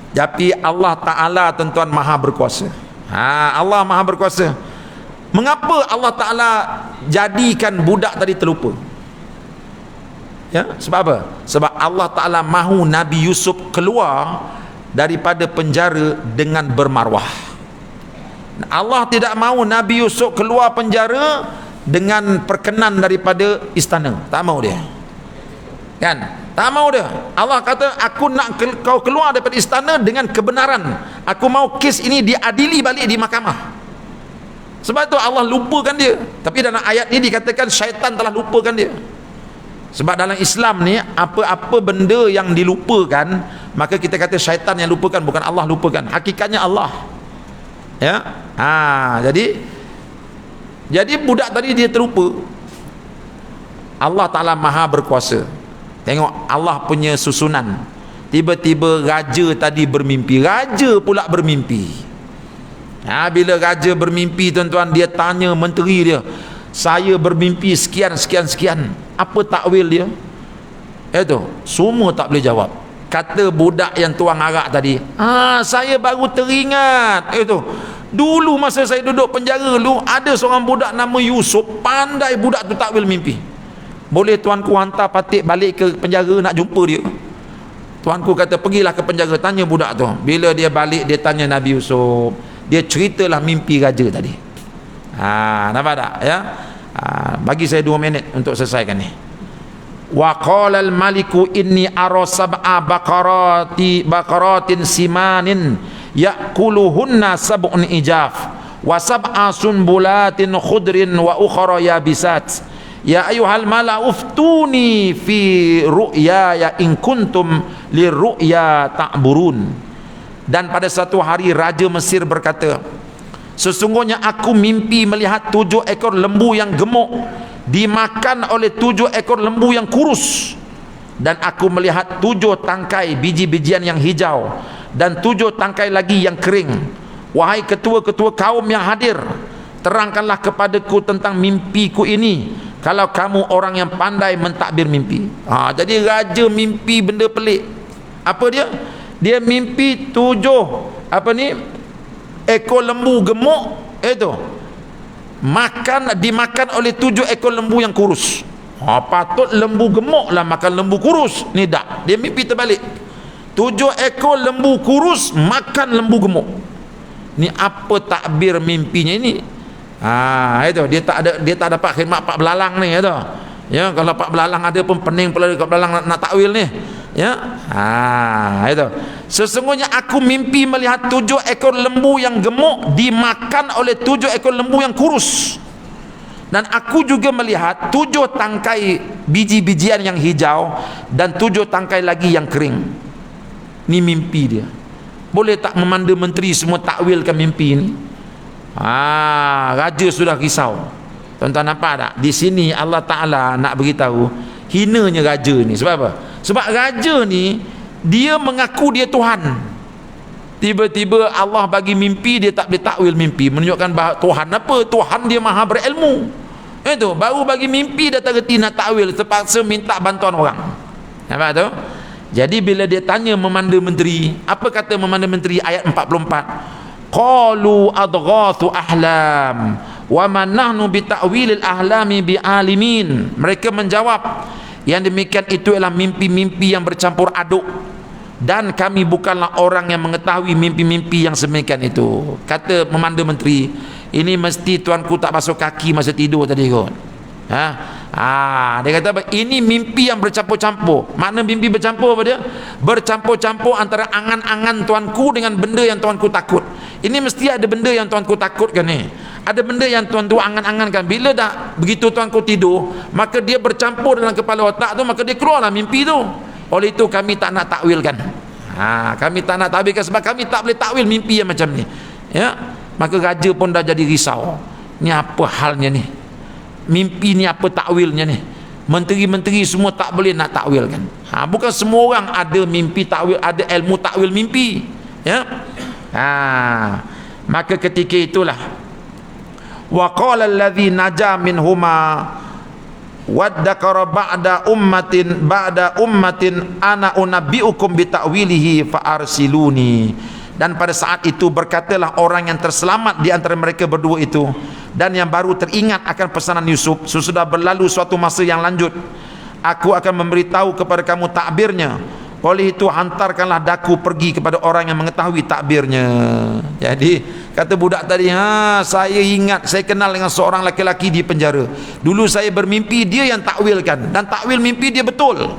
Tapi Allah Ta'ala tuan-tuan maha berkuasa. Allah maha berkuasa. Mengapa Allah Ta'ala jadikan budak tadi terlupa? Ya, sebab apa? Sebab Allah Ta'ala mahu Nabi Yusuf keluar daripada penjara dengan bermarwah. Allah tidak mahu Nabi Yusuf keluar penjara dengan perkenan daripada istana. Tak mahu dia. Kan? Tak mahu dia. Allah kata, aku nak kau keluar daripada istana dengan kebenaran. Aku mahu kes ini diadili balik di mahkamah. Sebab itu Allah lupakan dia. Tapi dalam ayat ini dikatakan syaitan telah lupakan dia. Sebab dalam Islam ni, apa-apa benda yang dilupakan, maka kita kata syaitan yang lupakan, bukan Allah lupakan. Hakikatnya Allah. Ya. Jadi budak tadi dia terlupa. Allah Ta'ala maha berkuasa. Tengok Allah punya susunan. Tiba-tiba raja tadi bermimpi. Raja pula bermimpi. Bila raja bermimpi, tuan-tuan, dia tanya menteri dia, saya bermimpi sekian. Apa takwil dia? Itu semua tak boleh jawab. Kata budak yang tuang arak tadi, saya baru teringat. Itu dulu masa saya duduk penjara dulu, ada seorang budak nama Yusuf. Pandai budak tu takwil mimpi. Boleh tuanku hantar Patik balik ke penjara nak jumpa dia? Tuanku kata pergilah ke penjara, tanya budak tu. Bila dia balik, dia tanya Nabi Yusuf, dia ceritalah mimpi raja tadi. Nampak tak ya? Bagi saya 2 minit untuk selesaikan ni. Wa qala al-maliku inni ara sab'a baqaratin simanin ya'kuluhunna sab'un ijaf wa sab'a sunbulatin khudrin wa ukhra yabisat. Ya ayuhal mala uftuni fi ru'ya in kuntum lirru'ya ta'burun. Dan pada satu hari Raja Mesir berkata, sesungguhnya aku mimpi melihat 7 ekor lembu yang gemuk dimakan oleh 7 ekor lembu yang kurus, dan aku melihat 7 tangkai biji-bijian yang hijau dan 7 tangkai lagi yang kering. Wahai ketua-ketua kaum yang hadir, terangkanlah kepadaku tentang mimpiku ini, kalau kamu orang yang pandai mentadbir mimpi. Jadi raja mimpi benda pelik. Apa dia? Dia mimpi 7 ekor lembu gemuk itu dimakan oleh 7 ekor lembu yang kurus. Patut lembu gemuk lah makan lembu kurus. Ni tak, dia mimpi terbalik. 7 ekor lembu kurus makan lembu gemuk. Ni apa takbir mimpinya ini? Itu dia tak dapat khidmat Pak Belalang ni itu. Ya, kalau Pak Belalang ada pun pening pula Pak Belalang nak takwil ni. Ya. Itu. Sesungguhnya aku mimpi melihat 7 ekor lembu yang gemuk dimakan oleh 7 ekor lembu yang kurus. Dan aku juga melihat 7 tangkai biji-bijian yang hijau dan 7 tangkai lagi yang kering. Ni mimpi dia. Boleh tak memanda menteri semua takwilkan mimpi ini? Raja sudah risau. Tuan-tuan nampak tak? Di sini Allah Ta'ala nak beritahu hinanya raja ni. Sebab apa? Sebab raja ni dia mengaku dia Tuhan. Tiba-tiba Allah bagi mimpi, dia tak boleh takwil mimpi, menunjukkan bahawa Tuhan apa? Tuhan dia maha berilmu. Itu baru bagi mimpi dah tak reti nak takwil, terpaksa minta bantuan orang. Nampak tu? Jadi bila dia tanya memanda menteri, apa kata memanda menteri? Ayat 44. Qalu adghathu ahlam wa man nahnu bi ta'wilil ahlami bi alimin. Mereka menjawab, yang demikian itu ialah mimpi-mimpi yang bercampur aduk, dan kami bukanlah orang yang mengetahui mimpi-mimpi yang sedemikian itu. Kata memanda menteri, ini mesti tuanku tak basuh kaki masa tidur tadi kot. Dia kata apa? Ini mimpi yang bercampur-campur. Makna mimpi bercampur apa dia? Bercampur-campur antara angan-angan tuanku dengan benda yang tuanku takut. Ini mesti ada benda yang tuanku takutkan ni. Ada benda yang tuan-tu angan-angankan. Bila dah begitu tuanku tidur, maka dia bercampur dalam kepala otak tu, maka dia keluarlah mimpi tu. Oleh itu kami tak nak takwilkan. Kami tak nak takwilkan sebab kami tak boleh takwil mimpi yang macam ni. Ya, maka raja pun dah jadi risau. Ni apa halnya ni? Mimpi ni apa takwilnya ni? Menteri-menteri semua tak boleh nak takwilkan. Bukan semua orang ada mimpi takwil, ada ilmu takwil mimpi. Ya. Maka ketika itulah wa qala allazi naja minhuma waddakara ba'da ummatin ana unabbiukum bi ta'wilihi fa arsiluni. Dan pada saat itu berkatalah orang yang terselamat di antara mereka berdua itu, dan yang baru teringat akan pesanan Yusuf, sesudah berlalu suatu masa yang lanjut, aku akan memberitahu kepada kamu takbirnya. Oleh itu hantarkanlah daku pergi kepada orang yang mengetahui takbirnya. Jadi kata budak tadi, saya ingat saya kenal dengan seorang laki-laki di penjara. Dulu saya bermimpi, dia yang takwilkan, dan takwil mimpi dia betul.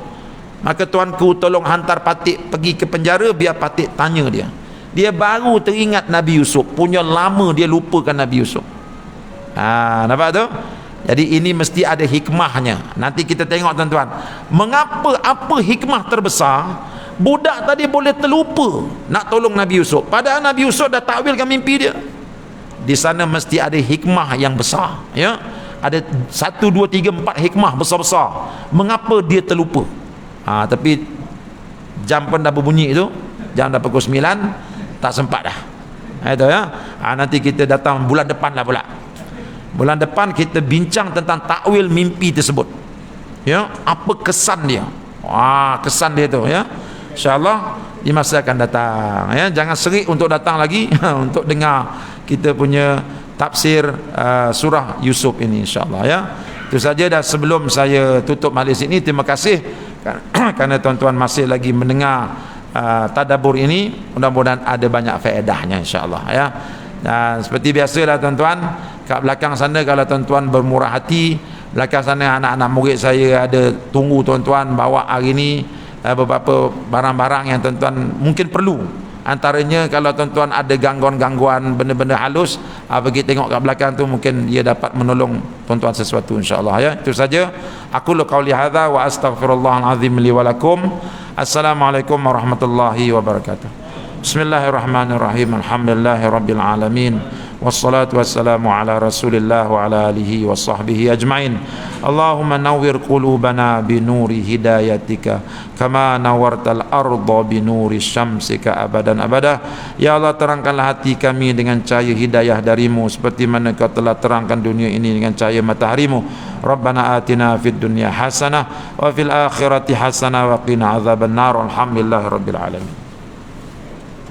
Maka tuanku tolong hantar Patik pergi ke penjara, biar Patik tanya dia. Dia baru teringat Nabi Yusuf. Punya lama dia lupakan Nabi Yusuf. Nampak tu? Jadi ini mesti ada hikmahnya. Nanti kita tengok tuan-tuan, mengapa, apa hikmah terbesar budak tadi boleh terlupa nak tolong Nabi Yusuf, padahal Nabi Yusuf dah takwilkan mimpi dia. Di sana mesti ada hikmah yang besar. Ya, ada 1, 2, 3, 4 hikmah besar-besar mengapa dia terlupa. Tapi jam pun dah berbunyi tu, jam dah pukul 9, tak sempat dah. Itu ya. Nanti kita datang bulan depan lah pula. Bulan depan kita bincang tentang takwil mimpi tersebut. Ya, apa kesan dia? Kesan dia tu ya. InsyaAllah di masa akan datang ya. Jangan serik untuk datang lagi untuk dengar kita punya tafsir surah Yusuf ini insyaAllah ya. Itu saja dah. Sebelum saya tutup majlis ini, terima kasih kerana tuan-tuan masih lagi mendengar tadabbur ini. Mudah-mudahan ada banyak faedahnya insyaAllah ya. Dan seperti biasalah tuan-tuan, kat belakang sana kalau tuan-tuan bermurah hati, belakang sana anak-anak murid saya ada tunggu tuan-tuan bawa hari ni beberapa barang-barang yang tuan-tuan mungkin perlu. Antaranya kalau tuan-tuan ada gangguan-gangguan benda-benda halus, pergi tengok kat belakang tu, mungkin dia dapat menolong tuan-tuan sesuatu insya-Allah ya. Itu saja. Aku qauli hadza wa astaghfirullahal azim li wa lakum. Assalamualaikum warahmatullahi wabarakatuh. Bismillahirrahmanirrahim. Alhamdulillahirabbil alamin. Wassalatu wassalamu ala rasulillah wa ala alihi wa sahbihi ajma'in. Allahumma nawwir qulubana binuri hidayatika kama nawartal arda binuri syamsika abadan abada. Ya Allah, terangkanlah hati kami dengan cahaya hidayah darimu seperti mana kau telah terangkan dunia ini dengan cahaya mataharimu. Rabbana atina fid dunya hasanah wa fil akhirati hasanah wa qina azabannar. Alhamdulillahirabbil alamin.